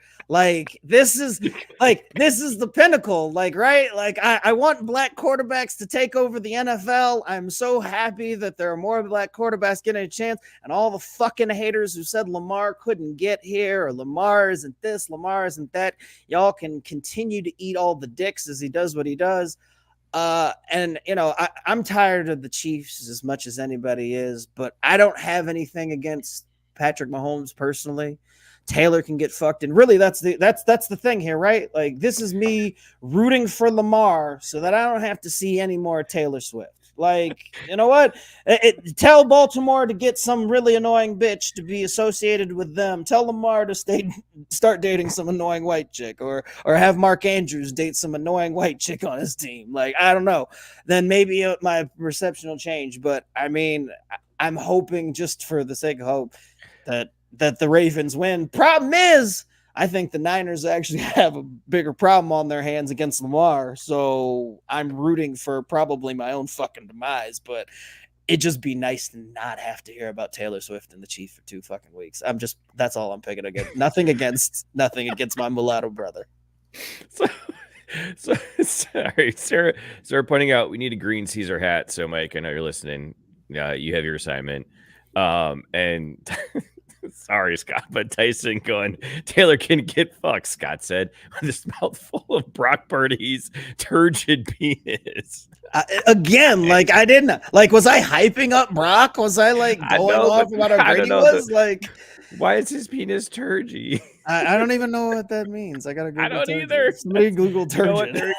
This is the pinnacle. Right? I want black quarterbacks to take over the NFL. I'm so happy that there are more black quarterbacks getting a chance, and all the fucking haters who said Lamar couldn't get here or Lamar isn't this, Lamar isn't that. Y'all can continue to eat all the dicks as he does what he does. I'm tired of the Chiefs as much as anybody is, but I don't have anything against Patrick Mahomes personally. Taylor can get fucked, and really that's the thing here, right? This is me rooting for Lamar so that I don't have to see any more Taylor Swift. You know what? Tell Baltimore to get some really annoying bitch to be associated with them. Tell Lamar to start dating some annoying white chick, or have Mark Andrews date some annoying white chick on his team. I don't know. Then maybe my perception will change. But I mean, I'm hoping, just for the sake of hope, that the Ravens win. Problem is, I think the Niners actually have a bigger problem on their hands against Lamar. So I'm rooting for probably my own fucking demise, but it'd just be nice to not have to hear about Taylor Swift and the Chiefs for 2 fucking weeks. That's all I'm picking against. Nothing against my mulatto brother. So sorry, Sarah pointing out we need a green Caesar hat. So Mike, I know you're listening. You have your assignment. And sorry, Scott, but Tyson going, Taylor can get fucked, Scott said, with his mouth full of Brock Purdy's turgid penis. Again, I didn't, was I hyping up Brock? Was I going off about how great he was? Why is his penis turgy? I don't even know what that means. I gotta Google. I don't turgid. either. Somebody Google turgid.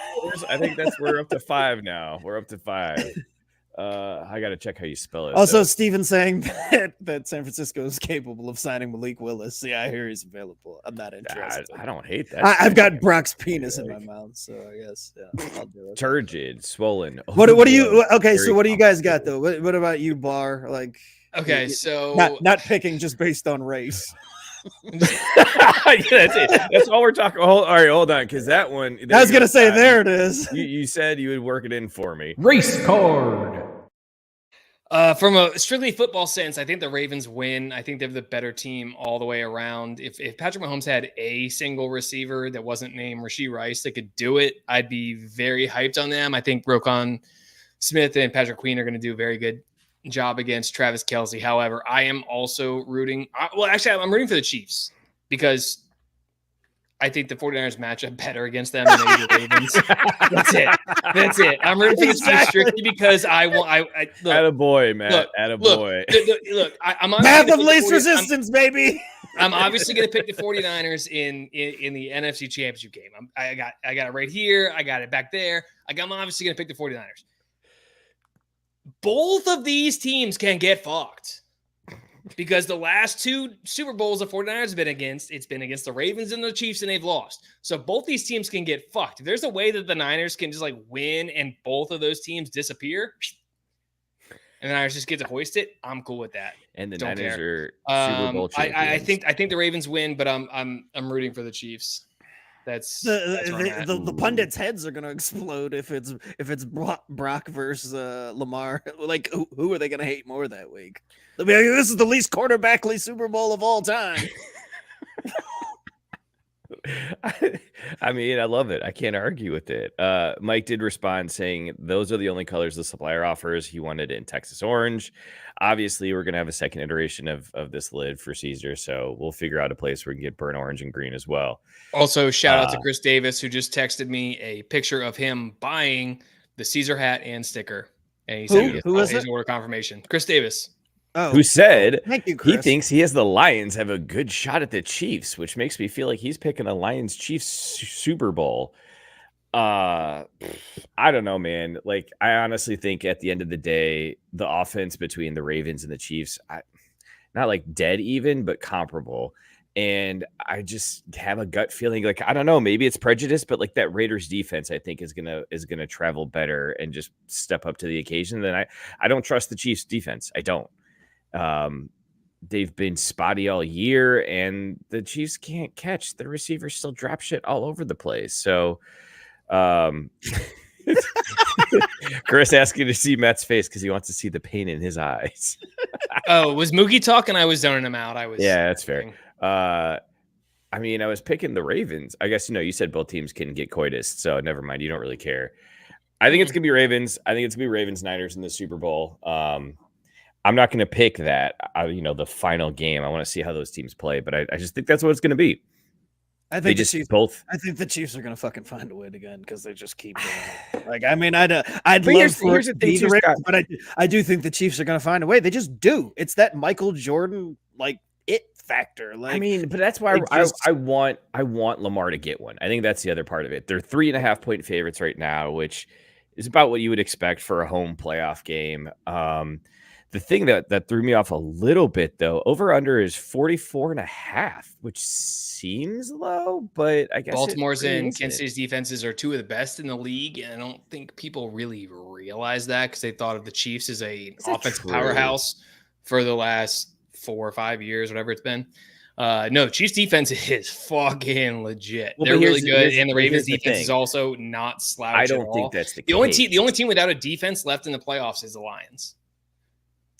I think we're up to 5 now. We're up to 5. I got to check how you spell it. Also, Steven saying that San Francisco is capable of signing Malik Willis. Yeah, I hear he's available. I'm not interested. I don't hate that. I've got Brock's penis in my mouth, so I guess I'll do it. Turgid, swollen. What do you? Okay, so what do you guys got though? What about you, Barr? Okay, so not picking just based on race. Yeah, that's it. That's all we're talking. All right, hold on, because that one. I was gonna say, there it is. You said you would work it in for me. Race card. From a strictly football sense, I think the Ravens win. I think they're the better team all the way around. If Patrick Mahomes had a single receiver that wasn't named Rashee Rice that could do it, I'd be very hyped on them. I think Roquan Smith and Patrick Queen are going to do a very good job against Travis Kelce. However, I am also rooting. I'm rooting for the Chiefs because I think the 49ers match up better against them than the Ravens. That's it. I'm rooting for the Chiefs strictly because I want. Look, attaboy, Matt. Attaboy. Look, I'm path of least resistance, baby. I'm obviously going to pick the 49ers in the NFC Championship game. I got it right here. I got it back there. I'm obviously going to pick the 49ers. Both of these teams can get fucked because the last 2 Super Bowls the 49ers have been against, it's been against the Ravens and the Chiefs, and they've lost. So both these teams can get fucked. If there's a way that the Niners can just win and both of those teams disappear and the Niners just get to hoist it, I'm cool with that. And the Niners are Super Bowl champions. I think the Ravens win, but I'm rooting for the Chiefs. That's the pundits' heads are gonna explode if it's Brock versus Lamar. Who are they gonna hate more that week? They'll be like, this is the least quarterbackly Super Bowl of all time. I mean, I love it. I can't argue with it. Mike did respond saying those are the only colors the supplier offers. He wanted it in Texas orange. Obviously, we're going to have a second iteration of this lid for Caesar, so we'll figure out a place where we can get burnt orange and green as well. Also, shout out to Chris Davis, who just texted me a picture of him buying the Caesar hat and sticker. And he said who is his it? order confirmation. Chris Davis. Oh, who said thank you, Chris. He thinks he has the Lions have a good shot at the Chiefs, which makes me feel like he's picking a Lions-Chiefs Super Bowl. I don't know, man. I honestly think at the end of the day, the offense between the Ravens and the Chiefs, not like dead even, but comparable. And I just have a gut feeling, like, I don't know, maybe it's prejudice, but like that Raiders defense, I think is gonna travel better and just step up to the occasion. Then I don't trust the Chiefs defense. I don't. They've been spotty all year, and the Chiefs can't catch. The receivers still drop shit all over the place. So, Chris asking to see Matt's face because he wants to see the pain in his eyes. Oh, was Mookie talking? I was zoning him out. Yeah, that's fair. I mean, I was picking the Ravens. I guess, you said both teams can get coitus, so never mind. You don't really care. I think it's going to be Ravens. I think it's going to be Ravens-Niners in the Super Bowl. I'm not going to pick that, the final game. I want to see how those teams play, but I just think that's what it's going to be. I think the Chiefs are going to fucking find a way again because they just keep doing it. Like, I mean, I'd love for it to be the Ravens, but I do think the Chiefs are going to find a way. They just do. It's that Michael Jordan, like, it factor. Like, I mean, but that's why I want Lamar to get one. I think that's the other part of it. They're 3.5-point favorites right now, which is about what you would expect for a home playoff game. The thing that threw me off a little bit, though, over under is 44.5, which seems low, but I guess Baltimore's and Kansas City's defenses are two of the best in the league, and I don't think people really realize that because they thought of the Chiefs as an offensive powerhouse for the last 4 or 5 years, whatever it's been. No, Chiefs defense is fucking legit. They're really good, and the Ravens defense is also not slouch. I don't think that's the case. The only team without a defense left in the playoffs is the Lions.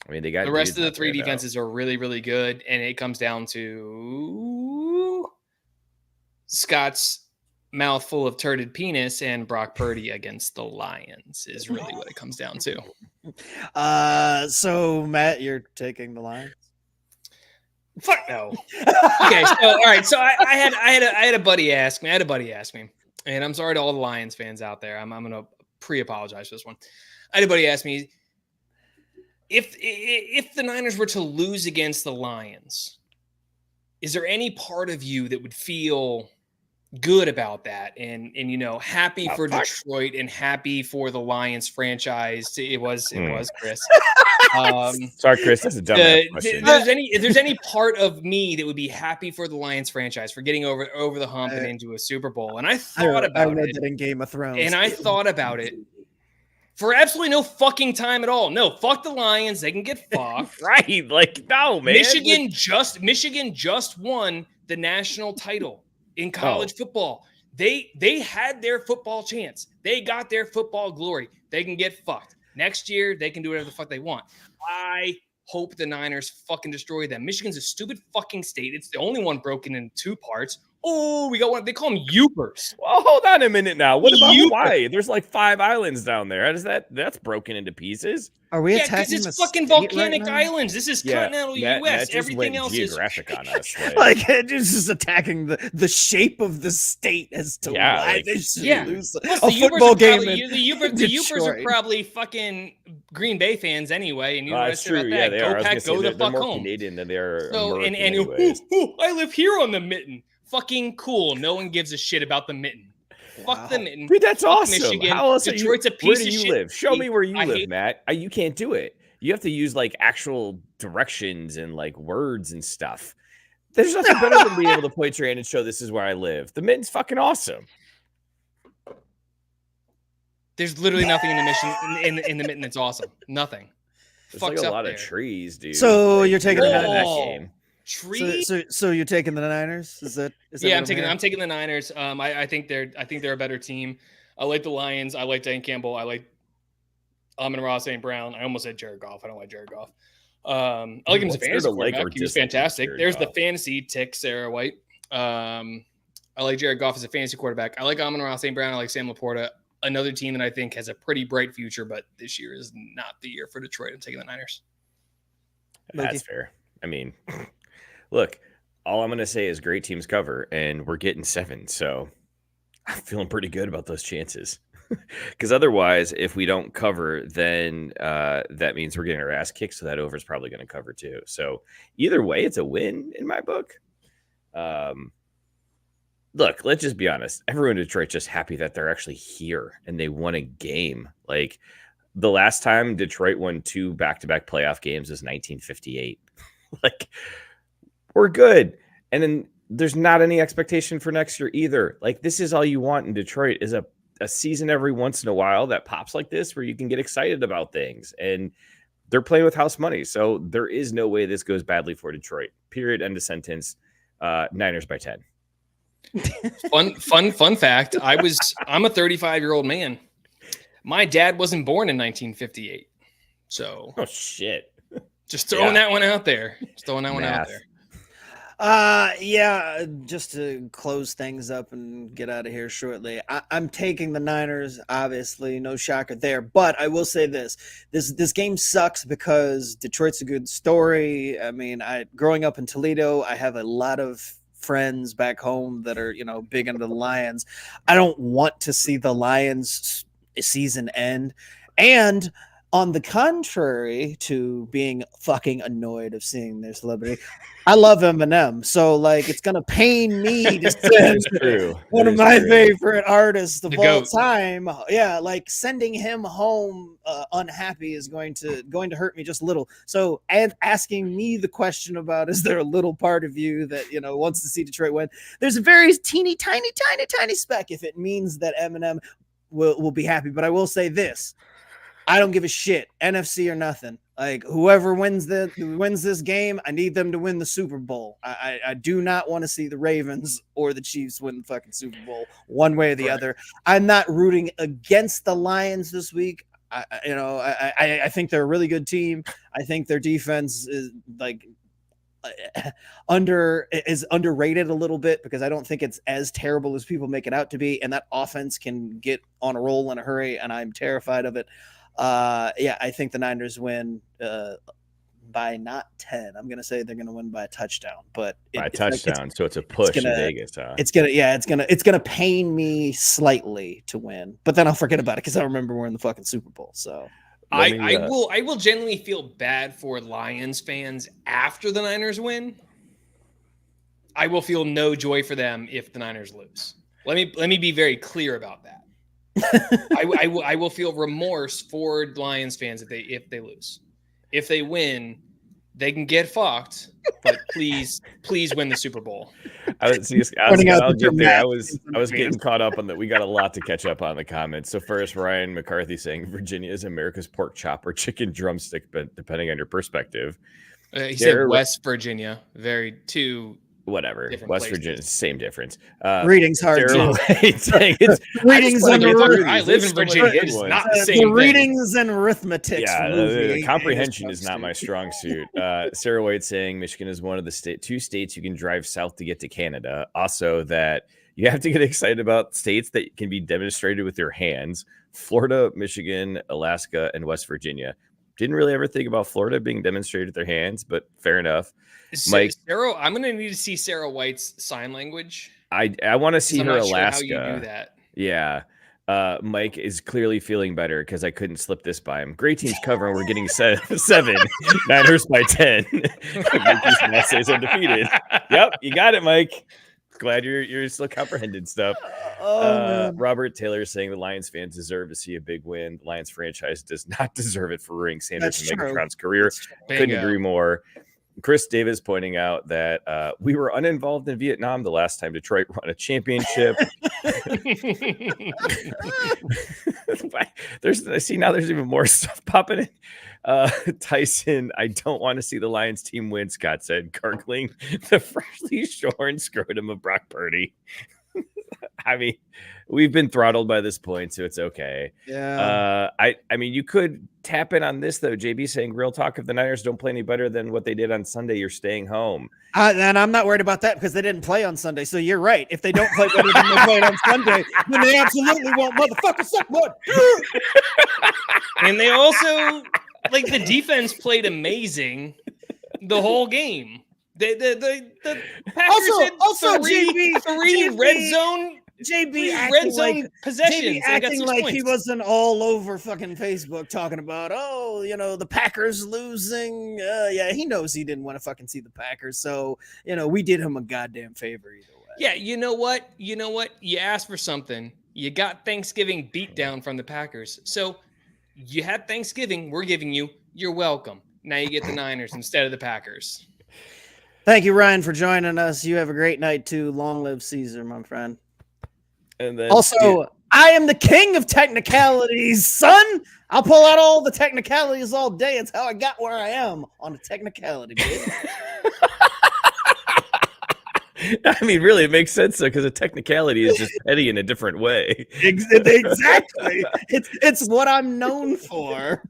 I mean, they got the rest of the three defenses are really, really good, and it comes down to Scott's mouthful of turd penis and Brock Purdy against the Lions is really what it comes down to. So Matt, you're taking the Lions? Fuck no. Okay, so all right. So I had a buddy ask me. And I'm sorry to all the Lions fans out there. I'm gonna pre-apologize for this one. I had a buddy ask me if the Niners were to lose against the Lions, is there any part of you that would feel good about that and happy for Detroit and happy for the Lions franchise? It was Chris. Sorry, Chris. That's a dumb question. If there's any part of me that would be happy for the Lions franchise for getting over the hump and into a Super Bowl, and I thought about it in Game of Thrones, and I thought about it for absolutely no fucking time at all. No, fuck the Lions. They can get fucked. Right? Like, no, man. Michigan just won the national title in college football. They had their football chance. They got their football glory. They can get fucked. Next year, they can do whatever the fuck they want. I hope the Niners fucking destroy them. Michigan's a stupid fucking state. It's the only one broken in 2 parts. Oh, we got one. They call them Yoopers. Well, hold on a minute now. What about Hawaii? There's like 5 islands down there. How does that's broken into pieces? Are we attacking because it's fucking volcanic islands. This is continental U.S. Everything else geographic on us. Like it's just attacking the shape of the state as to why they should lose a football game. The Yoopers are probably fucking Green Bay fans anyway, and you know what I say about that? Yeah, Go Pack, go the fuck home. Canadian than they are. So American I live here on the mitten. Fucking cool. No one gives a shit about the mitten. Fuck the mitten. Dude, that's awesome. Michigan. How else Detroit's a piece where of do you shit. live? Show me where you live, Matt. You can't do it. You have to use like actual directions and like words and stuff. There's nothing better than being able to point your hand and show this is where I live. The mitten's fucking awesome. There's literally nothing in the mission in the mitten that's awesome. Nothing. There's like a lot of trees, dude. So you're taking that game. Trees. So you're taking the Niners? Is that I'm taking the Niners. I think they're a better team. I like the Lions. I like Dan Campbell. I like Amon-Ra St. Brown. I almost said Jared Goff. I don't like Jared Goff. I like him as a fantasy quarterback. He was fantastic. There's the fantasy tick, Sarah White. I like Jared Goff as a fantasy quarterback. I like Amon-Ra St. Brown. I like Sam Laporta. Another team that I think has a pretty bright future, but this year is not the year for Detroit. I'm taking the Niners. That's fair. I mean, look, all I'm going to say is great teams cover, and we're getting 7. So I'm feeling pretty good about those chances. Because otherwise, if we don't cover, then that means we're getting our ass kicked. So that over is probably going to cover too. So either way, it's a win in my book. Look, let's just be honest. Everyone in Detroit just happy that they're actually here and they won a game. Like the last time Detroit won 2 back-to-back playoff games was 1958. Like, we're good. And then there's not any expectation for next year either. Like, this is all you want in Detroit is a season every once in a while that pops like this where you can get excited about things. And they're playing with house money. So there is no way this goes badly for Detroit. Period. End of sentence. Niners by 10. Fun fact. I'm a 35-year-old man. My dad wasn't born in 1958. So oh shit. Just throwing that one out there. Yeah, just to close things up and get out of here shortly. I'm taking the Niners, obviously, no shocker there. But I will say this game sucks because Detroit's a good story. I mean, growing up in Toledo, I have a lot of friends back home that are, big into the Lions. I don't want to see the Lions season end. And on the contrary to being fucking annoyed of seeing their celebrity, I love Eminem. So, like, it's going to pain me to send one of my favorite artists of all time. Yeah, like sending him home unhappy is going to hurt me just a little. So, and asking me the question about, is there a little part of you that, wants to see Detroit win? There's a very teeny, tiny speck if it means that Eminem will be happy. But I will say this. I don't give a shit, NFC or nothing. Like, whoever wins this game, I need them to win the Super Bowl. I do not want to see the Ravens or the Chiefs win the fucking Super Bowl one way or the other. I'm not rooting against the Lions this week. I think they're a really good team. I think their defense is underrated a little bit because I don't think it's as terrible as people make it out to be. And that offense can get on a roll in a hurry, and I'm terrified of it. I think the Niners win by not 10. I'm gonna say they're gonna win by a touchdown, but by a touchdown. So it's a push in Vegas. Huh? It's gonna pain me slightly to win, but then I'll forget about it because I remember we're in the fucking Super Bowl. So I will genuinely feel bad for Lions fans after the Niners win. I will feel no joy for them if the Niners lose. Let me be very clear about that. I will feel remorse for Lions fans if they lose. If they win, they can get fucked, but please win the Super Bowl. I was getting caught up on that. We got a lot to catch up on in the comments. So first, Ryan McCarthy saying Virginia is America's pork chop or chicken drumstick, but depending on your perspective. He said West Virginia. Whatever. West Virginia, same difference. Reading's hard. Readings and I live in Virginia. It's not the same thing. Readings and arithmetic. Yeah, comprehension is not my strong suit. Sarah White saying Michigan is one of the two states you can drive south to get to Canada. Also, that you have to get excited about states that can be demonstrated with your hands. Florida, Michigan, Alaska, and West Virginia. Didn't really ever think about Florida being demonstrated with their hands, but fair enough. Mike, Sarah, I'm going to need to see Sarah White's sign language. I want to see her Alaska. Sure how you do that. Yeah. Mike is clearly feeling better because I couldn't slip this by him. Great teams covering. We're getting 7. Niners by 10. Mike stays undefeated. Yep, you got it, Mike. Glad you're still comprehending stuff. Robert Taylor saying the Lions fans deserve to see a big win. The Lions franchise does not deserve it for ruining Sanders and Megatron's career. Couldn't agree more. Chris Davis pointing out that we were uninvolved in Vietnam the last time Detroit won a championship. There's even more stuff popping in. Tyson, I don't want to see the Lions team win, Scott said, gargling the freshly shorn scrotum of Brock Purdy. I mean, we've been throttled by this point, so it's okay. Yeah. I mean, you could tap in on this though. JB saying, "Real talk, if the Niners don't play any better than what they did on Sunday, you're staying home." And I'm not worried about that because they didn't play on Sunday. So you're right. If they don't play better than they played on Sunday, then they absolutely won't motherfucker suck mud. And they also, the defense played amazing the whole game. The Packers had three red zone. JB possessions. Acting like he wasn't all over fucking Facebook talking about, the Packers losing. Yeah, he knows he didn't want to fucking see the Packers. So, we did him a goddamn favor either way. Yeah, you know what? You asked for something. You got Thanksgiving beat down from the Packers. So you had Thanksgiving. We're giving you. You're welcome. Now you get the Niners instead of the Packers. Thank you, Ryan, for joining us. You have a great night too. Long live Caesar, my friend. And then Also, I am the king of technicalities, son. I'll pull out all the technicalities all day. It's how I got where I am on a technicality, baby. I mean, really, it makes sense though, because a technicality is just petty in a different way. Exactly. It's what I'm known for.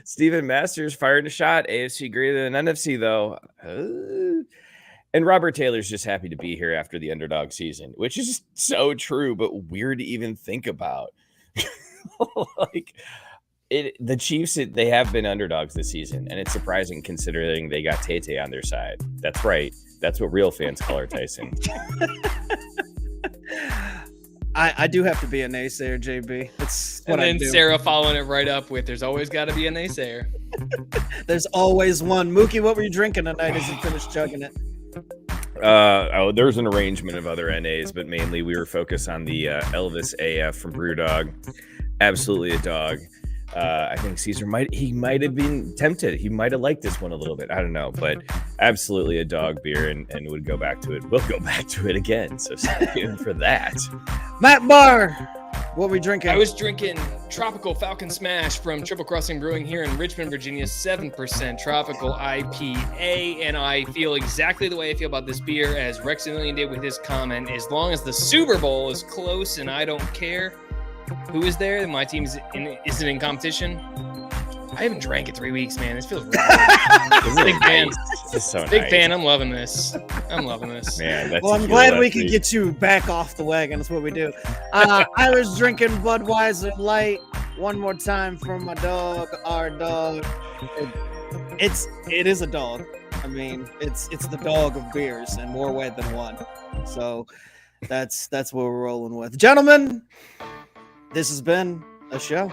Steven Masters fired a shot. AFC greater than NFC, though. And Robert Taylor's just happy to be here after the underdog season, which is just so true, but weird to even think about. The Chiefs, they have been underdogs this season, and it's surprising considering they got Tay on their side. That's right. That's what real fans call her, Tyson. I do have to be a naysayer, JB. It's what and I then do. Sarah following it right up with, "There's always got to be a naysayer." There's always one. Mookie, what were you drinking tonight as you finished chugging it? There's an arrangement of other NAs, but mainly we were focused on the Elvis AF from Brewdog. Absolutely a dog. I think Caesar might have been tempted. He might have liked this one a little bit. I don't know, but absolutely a dog beer and would go back to it. We'll go back to it again. So stay tuned for that. Matt Barr, what were we drinking? I was drinking Tropical Falcon Smash from Triple Crossing Brewing here in Richmond, Virginia, 7% tropical IPA, and I feel exactly the way I feel about this beer as Rex Emilian did with his comment. As long as the Super Bowl is close and I don't care who is there, my team isn't in competition. I haven't drank in 3 weeks, man. This feels really good. Big fan. It's so Big nice. fan. I'm loving this. Man, that's Well, I'm glad we could get you back off the wagon. That's what we do. I was drinking Budweiser Light one more time from my dog, our dog. It is a dog. I mean, it's the dog of beers in more ways than one. So that's what we're rolling with, gentlemen. This has been a show.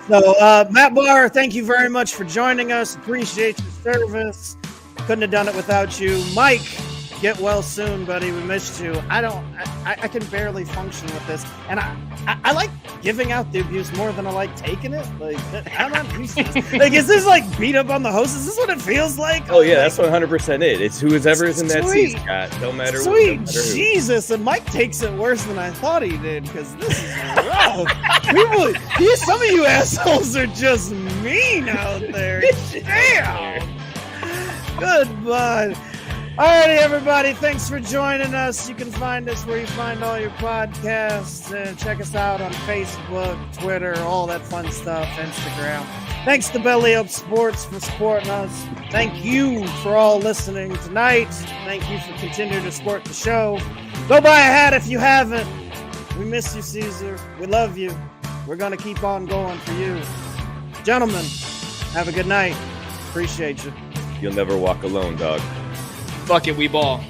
So, Matt Barr, thank you very much for joining us. Appreciate your service. Couldn't have done it without you. Mike, get well soon, buddy. We missed you. I can barely function with this. And I like giving out the abuse more than I like taking it. Like, I'm not used to this. Like, is this like beat up on the host? Is this what it feels like? Oh, yeah, that's 100% it. It's whoever's in that seat, Scott. No matter Sweet what. Jesus. And Mike takes it worse than I thought he did, because this is rough. Some of you assholes are just mean out there. Damn. Goodbye. Alrighty, everybody. Thanks for joining us. You can find us where you find all your podcasts, and check us out on Facebook, Twitter, all that fun stuff, Instagram. Thanks to Belly Up Sports for supporting us. Thank you for all listening tonight. Thank you for continuing to support the show. Go buy a hat if you haven't. We miss you, Caesar. We love you. We're going to keep on going for you. Gentlemen, have a good night. Appreciate you. You'll never walk alone, dog. Fuck it, we ball.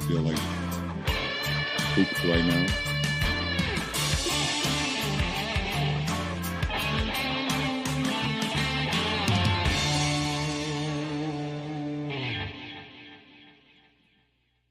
Feel like poop right now.